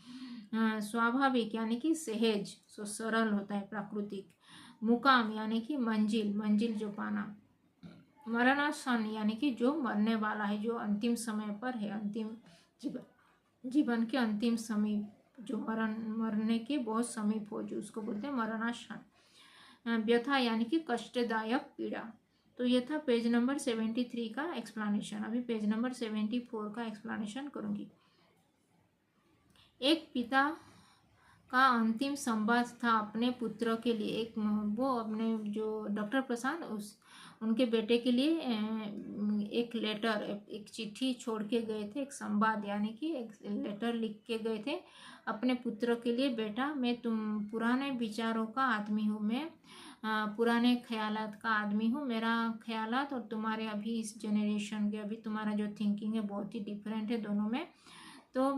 स्वाभाविक यानी कि सहज, जो सरल होता है, प्राकृतिक। मुकाम यानी कि मंजिल जो पाना। मरणासन यानी कि जो मरने वाला है, जो अंतिम समय पर है, अंतिम जीवन के अंतिम समय, जो मरने के बहुत समीप हो, जो उसको बोलते हैं मरणासन। व्यथा यानी कि कष्टदायक पीड़ा। तो ये था पेज नंबर 73 का एक्सप्लेनेशन। अभी पेज नंबर 74 का एक्सप्लेनेशन करूंगी। एक पिता का अंतिम संवाद था अपने पुत्र के लिए। एक वो अपने जो डॉक्टर प्रशांत उनके बेटे के लिए एक लेटर, एक चिट्ठी छोड़ के गए थे, एक संवाद यानी कि एक लेटर लिख के गए थे अपने पुत्र के लिए। बेटा, मैं तुम पुराने विचारों का आदमी हूँ, मैं पुराने ख्यालात का आदमी हूँ। मेरा ख्यालात और तुम्हारे अभी इस जनरेशन के अभी तुम्हारा जो थिंकिंग है बहुत ही डिफरेंट है दोनों में। तो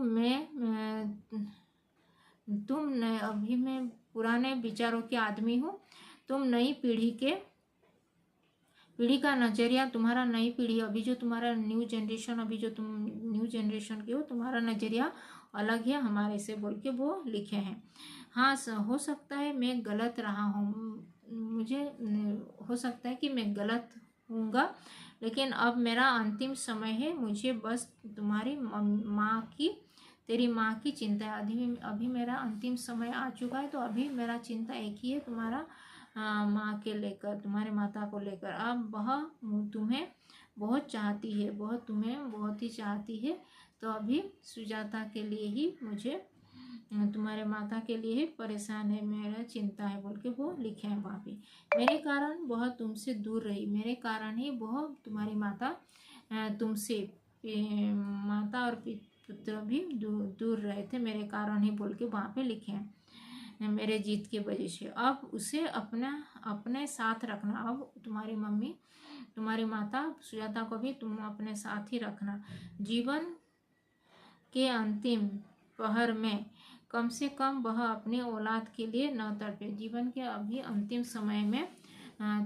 अभी मैं पुराने विचारों के आदमी हूँ, तुम नई पीढ़ी का नज़रिया, तुम्हारा नई पीढ़ी अभी जो तुम्हारा न्यू जनरेशन, अभी जो तुम न्यू जनरेशन के हो, तुम्हारा नज़रिया अलग है हमारे से, बोल के वो लिखे हैं। हाँ, हो सकता है मैं गलत रहा हूँ, मुझे हो सकता है कि मैं गलत हूँगा, लेकिन अब मेरा अंतिम समय है। मुझे बस तुम्हारी तेरी माँ की चिंता है। अभी मेरा अंतिम समय आ चुका है, तो अभी मेरा चिंता एक ही है, तुम्हारा माँ के लेकर, तुम्हारे माता को लेकर। अब वह तुम्हें बहुत चाहती है, वह तुम्हें बहुत ही चाहती है। तो अभी सुजाता के लिए ही मुझे, तुम्हारे माता के लिए ही परेशान है, मेरा चिंता है, बोल के वो लिखे हैं वहाँ पे। मेरे कारण वह तुमसे दूर रही, मेरे कारण ही वह तुम्हारी माता तुमसे, माता और पुत्र भी दूर रहे थे, मेरे कारण ही, बोल के वहाँ पे लिखे हैं, मेरे जीत की वजह से। अब उसे अपने साथ रखना। अब तुम्हारी मम्मी, तुम्हारी माता सुजाता को भी तुम अपने साथ ही रखना। जीवन के अंतिम पहर में कम से कम वह अपनी औलाद के लिए न तड़पे। जीवन के अभी अंतिम समय में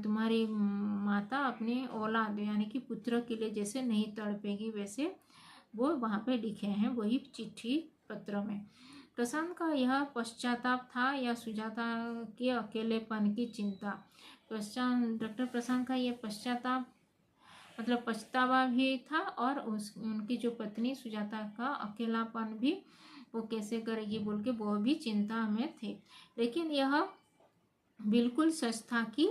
तुम्हारी माता अपनी औलाद यानी कि पुत्र के लिए जैसे नहीं तड़पेगी, वैसे वो वहाँ पे लिखे हैं वही चिट्ठी पत्र में। प्रशांत का यह पश्चाताप था या सुजाता के अकेलेपन की चिंता? डॉक्टर प्रशांत का यह पश्चाताप मतलब पछतावा भी था, और उनकी जो पत्नी सुजाता का अकेलापन भी, वो कैसे करेगी बोल के वो भी चिंता में थे। लेकिन यह बिल्कुल सच था कि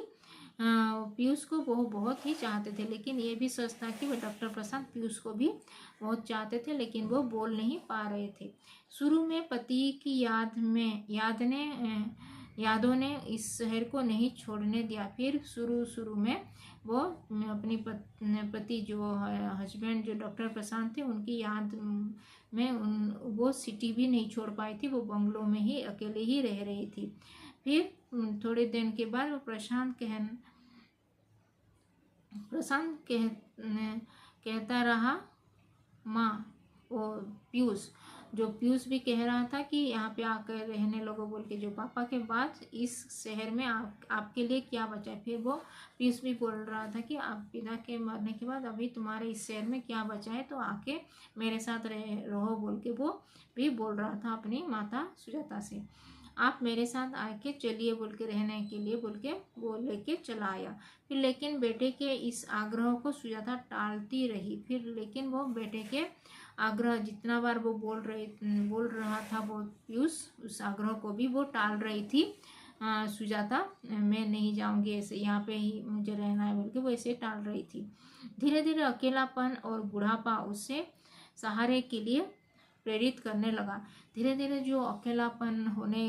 पीयूष को वो बहुत ही चाहते थे, लेकिन ये भी सच था कि वो डॉक्टर प्रशांत पीयूष को भी बहुत चाहते थे, लेकिन वो बोल नहीं पा रहे थे। शुरू में पति की यादों ने इस शहर को नहीं छोड़ने दिया। फिर शुरू में वो अपनी पति जो हस्बैंड जो डॉक्टर प्रशांत थे, उनकी याद में वो सिटी भी नहीं छोड़ पाई थी, वो बंगलों में ही अकेले ही रह रही थी। फिर थोड़े दिन के बाद वो प्रशांत कहता रहा, माँ, वो पीयूष भी कह रहा था कि यहाँ पे आकर रहने लगो बोल के, जो पापा के बाद इस शहर में आपके लिए क्या बचा है। फिर वो पीयूष भी बोल रहा था कि आप पिता के मरने के बाद अभी तुम्हारे इस शहर में क्या बचा है, तो आके मेरे साथ रहो बोल के वो भी बोल रहा था अपनी माता सुजाता से। आप मेरे साथ आके चलिए बोल के, रहने के लिए बोल के वो लेके चला आया। फिर लेकिन बेटे के इस आग्रह को सुजाता टालती रही। फिर लेकिन वो बेटे के आग्रह, जितना बार वो बोल रहा था वो पीयूष, उस आग्रह को भी वो टाल रही थी सुजाता। मैं नहीं जाऊंगी, ऐसे यहाँ पे ही मुझे रहना है बोल के वो ऐसे टाल रही थी। धीरे धीरे अकेलापन और बुढ़ापा उसे सहारे के लिए प्रेरित करने लगा। धीरे धीरे जो अकेलापन होने,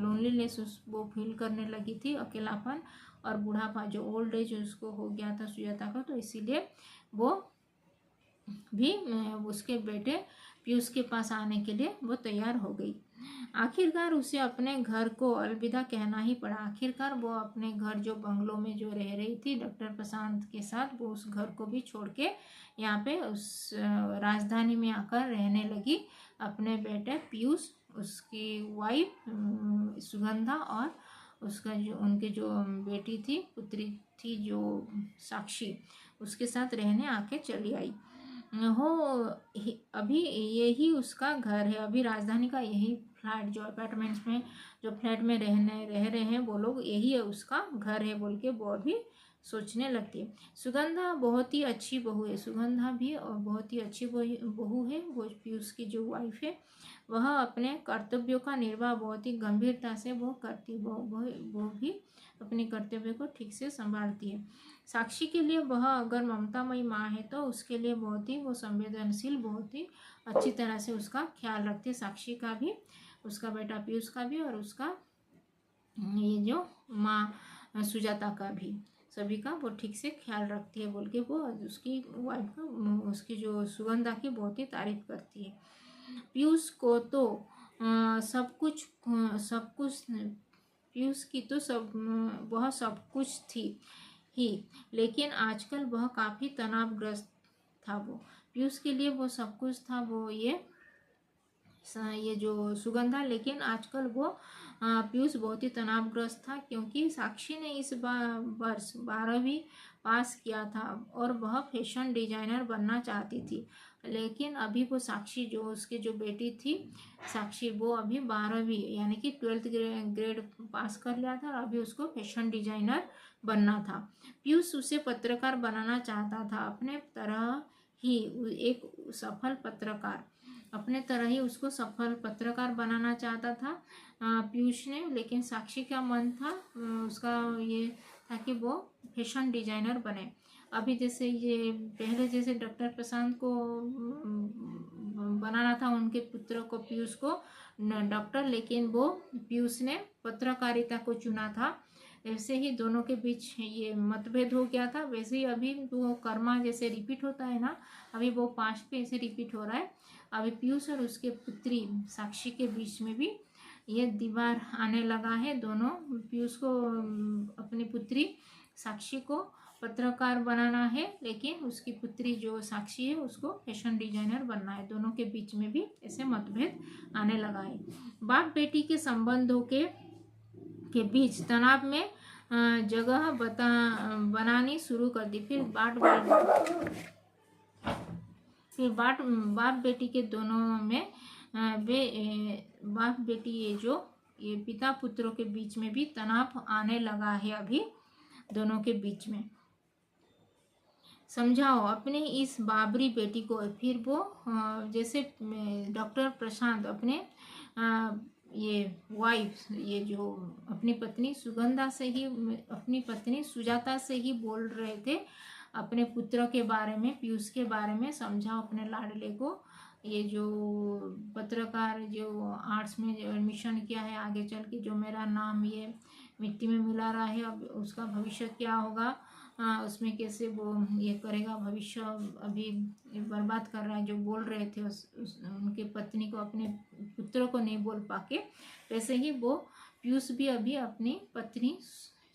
लोनलीनेस वो फील करने लगी थी, अकेलापन और बुढ़ापा, जो ओल्ड एज उसको हो गया था सुजाता का, तो इसीलिए वो भी उसके बेटे पीयूष के पास आने के लिए वो तैयार हो गई। आखिरकार उसे अपने घर को अलविदा कहना ही पड़ा। आखिरकार वो अपने घर, जो बंगलों में जो रह रही थी डॉक्टर प्रशांत के साथ, वो उस घर को भी छोड़ के यहाँ पे उस राजधानी में आकर रहने लगी। अपने बेटे पीयूष, उसकी वाइफ सुगंधा और उसका जो उनके जो बेटी थी, पुत्री थी जो साक्षी, उसके साथ रहने आके चली आई हो। अभी यही उसका घर है, अभी राजधानी का यही फ्लैट, जो अपार्टमेंट्स में जो फ्लैट में रह रहे हैं वो लोग, यही है उसका घर है बोल के वो अभी सोचने लगती है। सुगंधा बहुत ही अच्छी बहू है, सुगंधा भी बहुत ही अच्छी बहू है। वो पीयूष की जो वाइफ है, वह अपने कर्तव्यों का निर्वाह बहुत ही गंभीरता से वो करती, वो भी अपने कर्तव्य को ठीक से संभालती है। साक्षी के लिए वह अगर ममतामयी माँ है, तो उसके लिए बहुत ही वो संवेदनशील, बहुत ही अच्छी तरह से उसका ख्याल रखती है। साक्षी का भी उसका बेटा पीयूष का भी और उसका ये जो माँ सुजाता का भी, सभी का वो ठीक से ख्याल रखती है बोल के वो उसकी वाइफ का, उसकी जो सुगंधा की बहुत ही तारीफ करती है। पीयूष को तो सब कुछ पीयूष की तो वह सब कुछ थी ही, लेकिन आजकल वह काफ़ी तनावग्रस्त था। वो पीयूष के लिए वो सब कुछ था, वो ये जो सुगंधा, लेकिन आजकल वो पीयूष बहुत ही तनावग्रस्त था क्योंकि साक्षी ने इस वर्ष 12वीं पास किया था और वह फैशन डिजाइनर बनना चाहती थी। लेकिन अभी वो साक्षी जो उसकी जो बेटी थी साक्षी, वो अभी 12वीं यानी कि 12th ग्रेड पास कर लिया था और अभी उसको फैशन डिजाइनर बनना था। पीयूष उसे पत्रकार बनाना चाहता था, अपने तरह ही एक सफल पत्रकार, अपने तरह ही उसको सफल पत्रकार बनाना चाहता था पीयूष ने। लेकिन साक्षी का मन था, उसका ये था कि वो फैशन डिजाइनर बने। अभी जैसे ये पहले जैसे डॉक्टर प्रशांत को बनाना था उनके पुत्र को, पीयूष को डॉक्टर, लेकिन वो पीयूष ने पत्रकारिता को चुना था। ऐसे ही दोनों के बीच ये मतभेद हो गया था। वैसे ही अभी वो कर्मा जैसे रिपीट होता है ना, अभी वो पास्ट पे ऐसे रिपीट हो रहा है। अभी पीयूष और उसके पुत्री साक्षी के बीच में भी ये दीवार आने लगा है। दोनों, पीयूष को अपनी पुत्री साक्षी को पत्रकार बनाना है, लेकिन उसकी पुत्री जो साक्षी है उसको फैशन डिजाइनर बनना है। दोनों के बीच में भी ऐसे मतभेद आने लगा है। बाप बेटी के संबंधों के बीच तनाव में जगह बनानी शुरू कर दी। फिर बाप बेटी के दोनों में बाप बेटी ये पिता पुत्रों के बीच में भी तनाव आने लगा है अभी दोनों के बीच में। समझाओ अपने इस बाबरी बेटी को। फिर वो जैसे डॉक्टर प्रशांत अपने ये वाइफ, ये जो अपनी पत्नी सुगंधा से ही, अपनी पत्नी सुजाता से ही बोल रहे थे अपने पुत्र के बारे में, पीयूष के बारे में। समझाओ अपने लाडले को, ये जो पत्रकार जो आर्ट्स में एडमिशन किया है, आगे चल के जो मेरा नाम ये मिट्टी में मिला रहा है, अब उसका भविष्य क्या होगा, उसमें कैसे वो ये करेगा, भविष्य अभी बर्बाद कर रहा है। जो बोल रहे थे उनके पत्नी को, अपने पुत्र को नहीं बोल पाके, वैसे ही वो पीयूष भी अभी अपनी पत्नी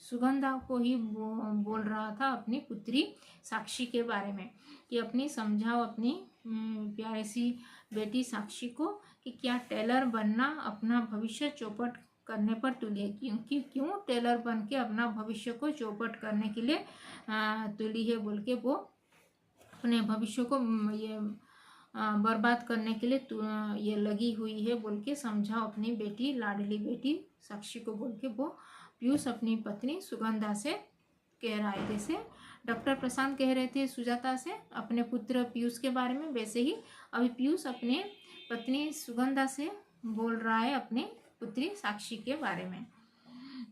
सुगंधा को ही बोल रहा था अपनी पुत्री साक्षी के बारे में कि अपनी समझाओ अपनी प्यारी सी बेटी साक्षी को कि क्या टेलर बनना अपना भविष्य चौपट करने पर तुली है। क्यों टेलर बन के अपना भविष्य को चौपट करने के लिए तुली है बोल के वो अपने भविष्य को ये बर्बाद करने के लिए ये लगी हुई है बोल के समझाओ अपनी बेटी, लाडली बेटी साक्षी को बोल के वो पीयूष अपनी पत्नी सुगंधा से कह रहा है। जैसे डॉक्टर प्रशांत कह रहे थे सुजाता से अपने पुत्र पीयूष के बारे में, वैसे ही अभी पीयूष अपने पत्नी सुगंधा से बोल रहा है अपनी पुत्री साक्षी के बारे में।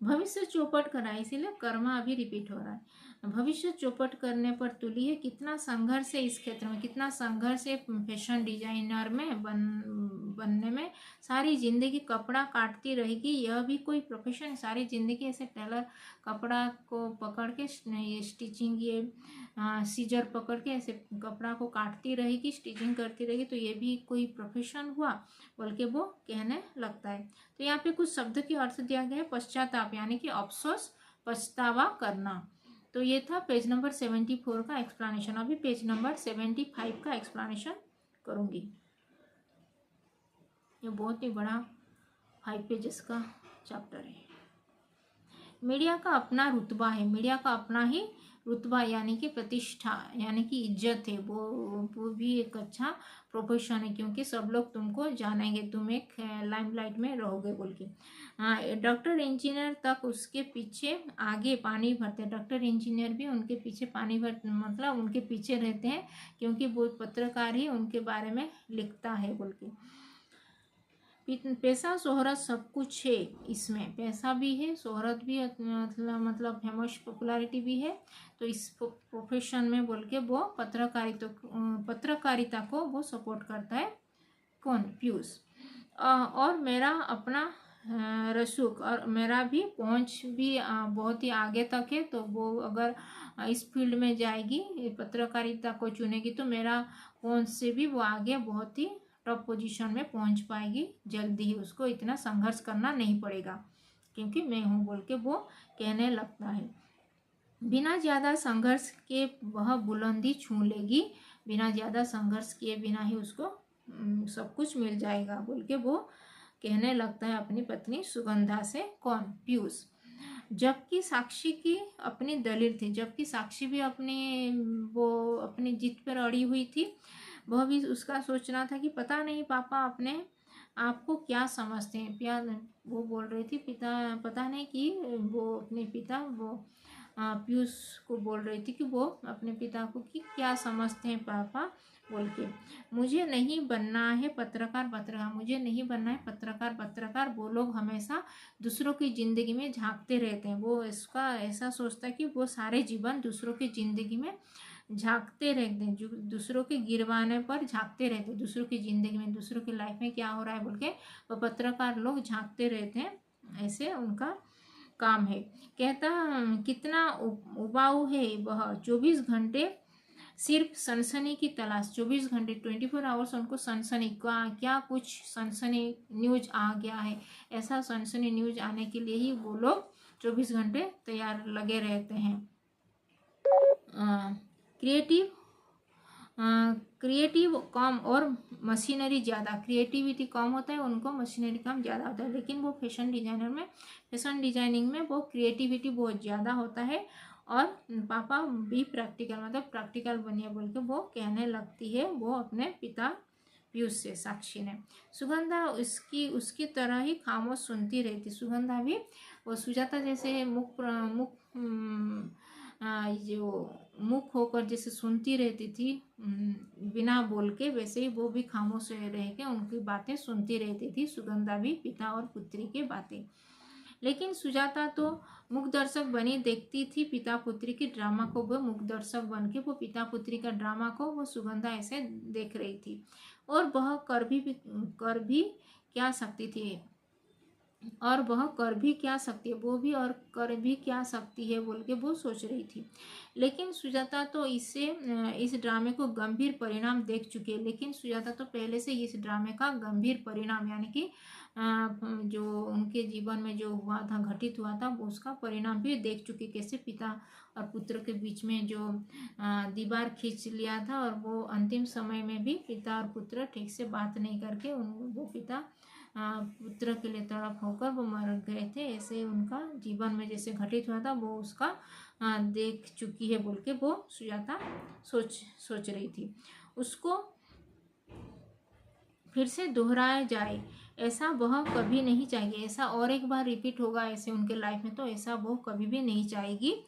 भविष्य चौपट करा, इसीलिए कर्मा अभी रिपीट हो रहा है। भविष्य चौपट करने पर तुली है। कितना संघर्ष है इस क्षेत्र में, कितना संघर्ष है फैशन डिजाइनर में बनने में। सारी जिंदगी कपड़ा काटती रहेगी, यह भी कोई प्रोफेशन है। सारी जिंदगी ऐसे टेलर कपड़ा को पकड़ के ये स्टिचिंग, ये सीजर पकड़ के ऐसे कपड़ा को काटती रहेगी, स्टिचिंग करती रहेगी, तो ये भी कोई प्रोफेशन हुआ बोल के वो कहने लगता है। तो यहाँ पे कुछ शब्द के अर्थ दिया गया है। पश्चाताप यानी कि अफसोस, पछतावा करना। तो ये था पेज नंबर 74 का एक्सप्लेनेशन। अभी पेज नंबर 75 का एक्सप्लेनेशन करूँगी। ये बहुत ही बड़ा 5 पेजेस का चैप्टर है। मीडिया का अपना रुतबा है, मीडिया का अपना ही रुतबा यानी कि प्रतिष्ठा यानी कि इज्जत है। वो भी एक अच्छा प्रोफेशन है क्योंकि सब लोग तुमको जानेंगे, तुम एक लाइमलाइट में रहोगे बोल के। डॉक्टर इंजीनियर तक उसके पीछे आगे पानी भरते हैं। डॉक्टर इंजीनियर भी उनके पीछे पानी भरते, मतलब उनके पीछे रहते हैं क्योंकि वो पत्रकार ही उनके बारे में लिखता है बोल के। पैसा शोहरत सब कुछ है इसमें, पैसा भी है, शोहरत भी, मतलब फेमस पॉपुलैरिटी भी है। तो इस प्रोफेशन में बोल के वो पत्रकारिता को वो सपोर्ट करता है। कौन? पीयूष। और मेरा अपना रसूख और मेरा भी पहुंच भी बहुत ही आगे तक है। तो वो अगर इस फील्ड में जाएगी, पत्रकारिता को चुनेगी, तो मेरा पहुंच से भी वो आगे बहुत ही टॉप पोजीशन में पहुंच पाएगी जल्दी ही। उसको इतना संघर्ष करना नहीं पड़ेगा क्योंकि मैं हूँ बोल के वो कहने लगता है। बिना ज़्यादा संघर्ष के वह बुलंदी छू लेगी, बिना ज़्यादा संघर्ष किए बिना ही उसको सब कुछ मिल जाएगा बोल के वो कहने लगता है अपनी पत्नी सुगंधा से। कौन? पीयूष। जबकि साक्षी की अपनी दलील थी, जबकि साक्षी भी अपनी जीत पर अड़ी हुई थी। वह भी उसका सोचना था कि पता नहीं पापा अपने आपको क्या समझते हैं। प्यार वो बोल रही थी, पिता पता नहीं कि वो अपने पिता पीयूष को बोल रही थी कि वो अपने पिता को कि क्या समझते हैं पापा बोल के। मुझे नहीं बनना है पत्रकार, मुझे नहीं बनना है पत्रकार। वो लोग हमेशा दूसरों की ज़िंदगी में झांकते रहते हैं। वो इसका ऐसा सोचता है कि वो सारे जीवन दूसरों की ज़िंदगी में झांकते रहते हैं, जो दूसरों के गिरवाने पर झांकते रहते हैं, दूसरों की ज़िंदगी में, दूसरों की लाइफ में क्या हो रहा है बोल के वो पत्रकार लोग झांकते रहते हैं। ऐसे उनका काम है। कहता कितना उबाऊ है वह, 24 घंटे सिर्फ सनसनी की तलाश। 24 घंटे 24 आवर्स उनको सनसनी का क्या कुछ सनसनी न्यूज आ गया है, ऐसा सनसनी न्यूज आने के लिए ही वो लोग 24 घंटे तैयार लगे रहते हैं। क्रिएटिव कम और मशीनरी ज़्यादा। क्रिएटिविटी कम होता है उनको, मशीनरी कम ज़्यादा होता है। लेकिन वो फैशन डिजाइनिंग में वो क्रिएटिविटी बहुत ज़्यादा होता है। और पापा भी प्रैक्टिकल, मतलब प्रैक्टिकल बनिए बोल के वो कहने लगती है वो अपने पिता पीयूष से, साक्षी ने। सुगंधा उसकी तरह ही खामोश सुनती रहती। सुगंधा भी वो सुजाता जैसे मुख होकर जैसे सुनती रहती थी बिना बोल के, वैसे ही वो भी खामोश रह के उनकी बातें सुनती रहती थी। सुगंधा भी पिता और पुत्री की बातें। लेकिन सुजाता तो मुख दर्शक बनी देखती थी पिता पुत्री की ड्रामा को। वो मुख दर्शक बन के वो पिता पुत्री का ड्रामा को वो सुगंधा ऐसे देख रही थी। और वह कर भी क्या सकती थी, और वह कर भी क्या सकती है, वो भी और कर भी क्या सकती है बोल के वो सोच रही थी। लेकिन सुजाता तो इस ड्रामे को गंभीर परिणाम देख चुकी है। लेकिन सुजाता तो पहले से इस ड्रामे का गंभीर परिणाम, यानी कि जो उनके जीवन में जो हुआ था, घटित हुआ था, उसका परिणाम भी देख चुकी। कैसे पिता और पुत्र के बीच में जो दीवार खींच लिया था, और वो अंतिम समय में भी पिता और पुत्र ठीक से बात नहीं करके वो पिता पुत्र के लिए तड़प होकर वो मर गए थे। ऐसे उनका जीवन में जैसे घटित हुआ था वो उसका देख चुकी है बोल के वो सुजाता सोच रही थी। उसको फिर से दोहराया जाए ऐसा वह कभी नहीं चाहेगी। ऐसा और एक बार रिपीट होगा ऐसे उनके लाइफ में, तो ऐसा वो कभी भी नहीं चाहेगी।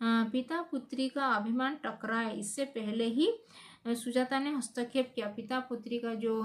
पिता पुत्री का अभिमान टकराए इससे पहले ही सुजाता ने हस्तक्षेप किया। पिता पुत्री का जो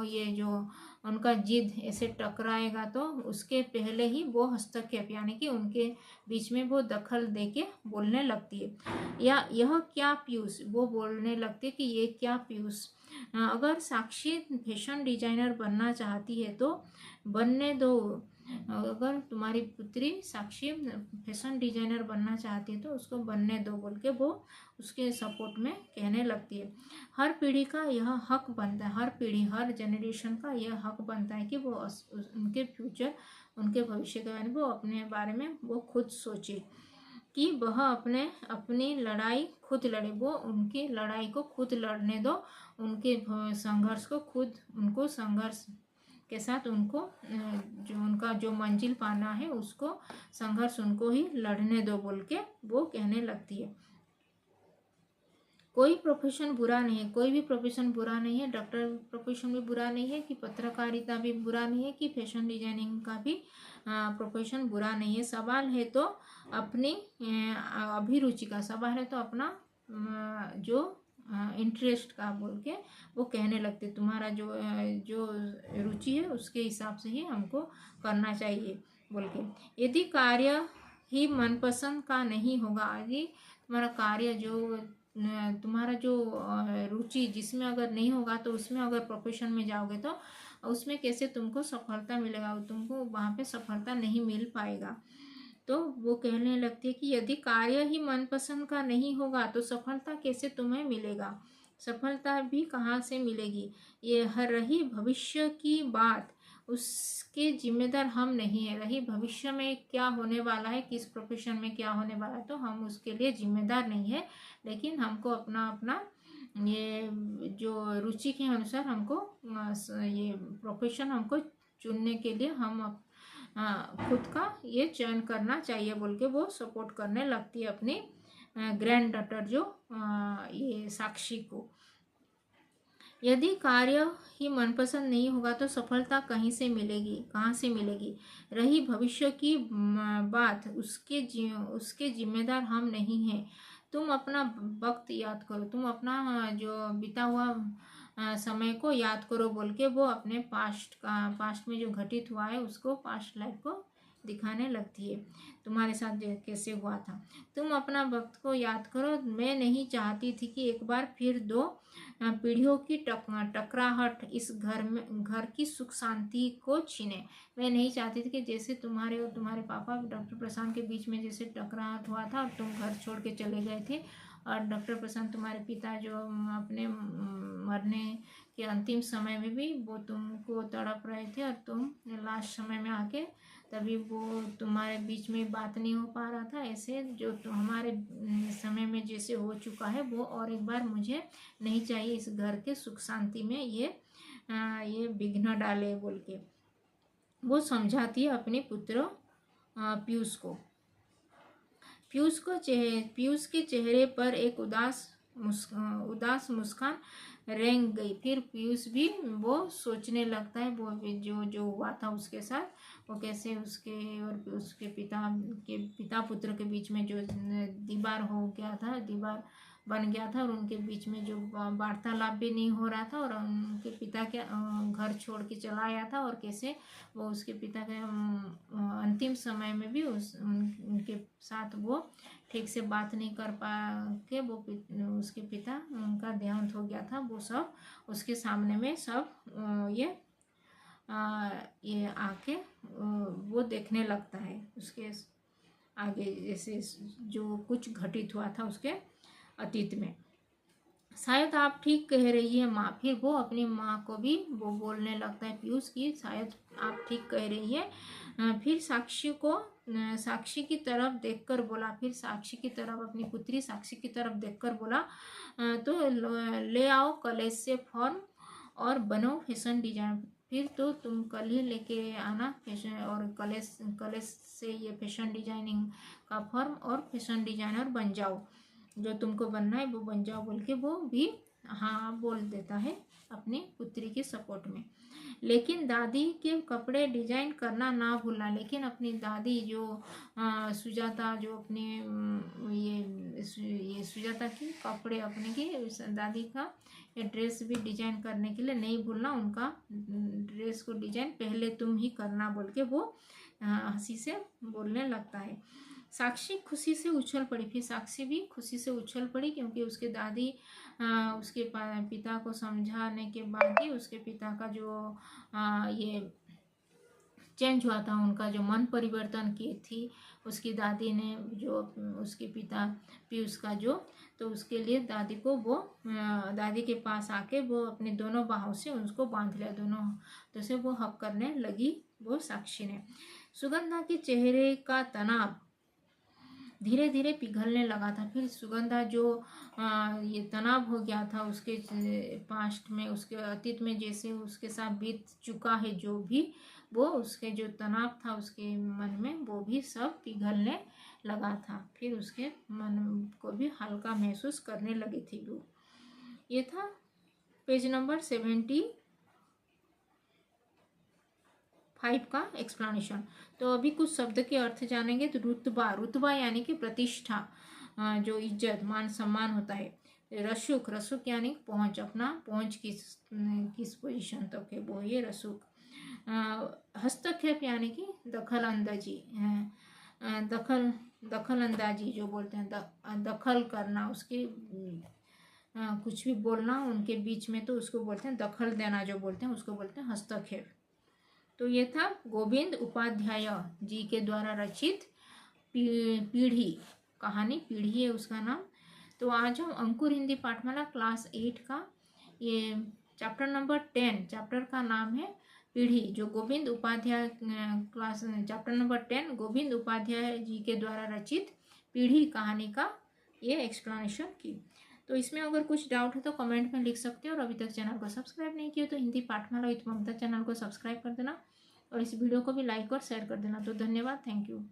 उनका जिद ऐसे टकराएगा तो उसके पहले ही वो हस्तक्षेप, यानी कि उनके बीच में वो दखल देके बोलने लगती है। या यह क्या पीयूष, वो बोलने लगती है कि ये क्या पीयूष, अगर साक्षी फैशन डिजाइनर बनना चाहती है तो बनने दो। अगर तुम्हारी पुत्री साक्षी फैशन डिजाइनर बनना चाहती है तो उसको बनने दो बोल के वो उसके सपोर्ट में कहने लगती है। हर पीढ़ी का यह हक बनता है, हर पीढ़ी, हर जनरेशन का यह हक बनता है कि वो उनके फ्यूचर, उनके भविष्य के बारे में वो अपने बारे में वो खुद सोचे कि वह अपनी लड़ाई खुद लड़े। वो उनकी लड़ाई को खुद लड़ने दो, उनके संघर्ष को खुद, उनको संघर्ष के साथ उनको जो उनका जो मंजिल पाना है उसको संघर्ष उनको ही लड़ने दो बोल के वो कहने लगती है। कोई प्रोफेशन बुरा नहीं है, कोई भी प्रोफेशन बुरा नहीं है। डॉक्टर प्रोफेशन भी बुरा नहीं है, कि पत्रकारिता भी बुरा नहीं है, कि फैशन डिजाइनिंग का भी प्रोफेशन बुरा नहीं है। सवाल है तो अपनी अभिरुचि का, सवाल है तो अपना जो इंटरेस्ट का बोल के वो कहने लगते। तुम्हारा जो रुचि है उसके हिसाब से ही हमको करना चाहिए बोल के। यदि कार्य ही मनपसंद का नहीं होगा, यदि तुम्हारा कार्य जो तुम्हारा जो रुचि जिसमें अगर नहीं होगा तो उसमें अगर प्रोफेशन में जाओगे तो उसमें कैसे तुमको सफलता मिलेगा, तुमको वहाँ पे सफलता नहीं मिल पाएगा। तो वो कहने लगती है कि यदि कार्य ही मनपसंद का नहीं होगा तो सफलता कैसे तुम्हें मिलेगा, सफलता भी कहाँ से मिलेगी। ये रही भविष्य की बात, उसके जिम्मेदार हम नहीं है। रही भविष्य में क्या होने वाला है, किस प्रोफेशन में क्या होने वाला है, तो हम उसके लिए जिम्मेदार नहीं है। लेकिन हमको अपना अपना ये जो रुचि के अनुसार हमको ये प्रोफेशन हमको चुनने के लिए हम खुद का ये चयन करना चाहिए बोल के वो सपोर्ट करने लगती है अपनी ग्रैंड डॉटर जो ये साक्षी को। यदि कार्य ही मनपसंद नहीं होगा तो सफलता कहीं से मिलेगी, कहाँ से मिलेगी। रही भविष्य की बात, उसके जिम्मेदार हम नहीं हैं। तुम अपना वक्त याद करो, तुम अपना जो बीता हुआ समय को याद करो बोल के वो अपने पास्ट में जो घटित हुआ है उसको, पास्ट लाइफ को दिखाने लगती है। तुम्हारे साथ कैसे हुआ था, तुम अपना वक्त को याद करो। मैं नहीं चाहती थी कि एक बार फिर दो पीढ़ियों की टकराहट इस घर की सुख शांति को छीने। मैं नहीं चाहती थी कि जैसे तुम्हारे और तुम्हारे पापा डॉक्टर प्रशांत के बीच में जैसे टकराहट हुआ था और तुम घर छोड़ के चले गए थे, और डॉक्टर प्रशांत तुम्हारे पिता जो अपने मरने के अंतिम समय में भी वो तुमको तड़प रहे थे, और तुम लास्ट समय में आके तभी वो तुम्हारे बीच में बात नहीं हो पा रहा था। ऐसे जो हमारे समय में जैसे हो चुका है वो और एक बार मुझे नहीं चाहिए। इस घर के सुख शांति में ये विघ्न डाले बोल के वो समझाती है अपने पुत्र पीयूष को। पीयूष के चेहरे पर एक उदास मुस्कान रेंग गई। फिर पीयूष भी वो सोचने लगता है वो जो हुआ था उसके साथ, वो कैसे उसके और उसके पिता पुत्र के बीच में जो दीवार हो गया था, दीवार बन गया था, और उनके बीच में जो वार्तालाप भी नहीं हो रहा था, और उनके पिता के घर छोड़ के चला आया था, और कैसे वो उसके पिता के अंतिम समय में भी उनके साथ वो ठीक से बात नहीं कर पा के वो उसके पिता उनका देहांत हो गया था। वो सब उसके सामने में सब ये आके वो देखने लगता है उसके आगे, जैसे जो कुछ घटित हुआ था उसके अतीत में। शायद आप ठीक कह रही है माँ। फिर वो अपनी माँ को भी वो बोलने लगता है पीयूष की शायद आप ठीक कह रही है। फिर साक्षी की तरफ देखकर बोला, फिर साक्षी की तरफ, अपनी पुत्री साक्षी की तरफ देखकर बोला, तो ले आओ कॉलेज से फॉर्म और बनो फैशन डिजाइन। फिर तो तुम कल ही लेके आना फैशन, और कॉलेज से ये फैशन डिजाइनिंग का फॉर्म, और फैशन डिजाइनर बन जाओ, जो तुमको बनना है वो बन जाओ बोल के वो भी हाँ बोल देता है अपनी पुत्री के सपोर्ट में। लेकिन दादी के कपड़े डिजाइन करना ना भूलना। लेकिन अपनी दादी जो सुजाता, जो अपने ये सुजाता की कपड़े अपने की दादी का ये ड्रेस भी डिजाइन करने के लिए नहीं भूलना। उनका ड्रेस को डिजाइन पहले तुम ही करना बोल के वो हंसी से बोलने लगता है। साक्षी खुशी से उछल पड़ी। फिर साक्षी भी खुशी से उछल पड़ी क्योंकि उसके दादी उसके पिता को समझाने के बाद ही उसके पिता का जो ये चेंज हुआ था, उनका जो मन परिवर्तन की थी उसकी दादी ने, जो उसके पिता पीयूष का जो, तो उसके लिए दादी को वो दादी के पास आके वो अपने दोनों बाहों से उसको बांध लिया, दोनों तो से वो हक करने लगी वो साक्षी ने। सुगंधा के चेहरे का तनाव धीरे धीरे पिघलने लगा था। फिर सुगंधा जो ये तनाव हो गया था उसके पास्ट में, उसके अतीत में जैसे उसके साथ बीत चुका है जो भी, वो उसके जो तनाव था उसके मन में वो भी सब पिघलने लगा था। फिर उसके मन को भी हल्का महसूस करने लगी थी वो। ये था पेज नंबर 75 का एक्सप्लेनेशन। तो अभी कुछ शब्द के अर्थ जानेंगे। तो रुतबा यानी कि प्रतिष्ठा, जो इज्जत मान सम्मान होता है। रसूख यानी पहुंच, अपना पहुंच किस पोजीशन तक है वो ये रसूख। हस्तक्षेप यानी कि दखल अंदाजी, दखल दखल अंदाजी जो बोलते हैं, दखल करना, उसके कुछ भी बोलना उनके बीच में, तो उसको बोलते हैं दखल देना, जो बोलते हैं उसको बोलते हैं हस्तक्षेप। तो ये था गोविंद उपाध्याय जी के द्वारा रचित पीढ़ी, कहानी पीढ़ी है उसका नाम। तो आज हम अंकुर हिंदी पाठमाला क्लास 8 का ये चैप्टर नंबर 10, चैप्टर का नाम है पीढ़ी, जो Govind Upadhyay, class chapter number 10 Govind Upadhyay ji के द्वारा रचित पीढ़ी कहानी का ये एक्सप्लेनेशन की। तो इसमें अगर कुछ डाउट है तो कमेंट में लिख सकते हो, और अभी तक चैनल को सब्सक्राइब नहीं किया तो हिंदी पाठमाला विद ममता चैनल को सब्सक्राइब कर देना, और इस वीडियो को भी लाइक और शेयर कर देना। तो धन्यवाद, थैंक यू।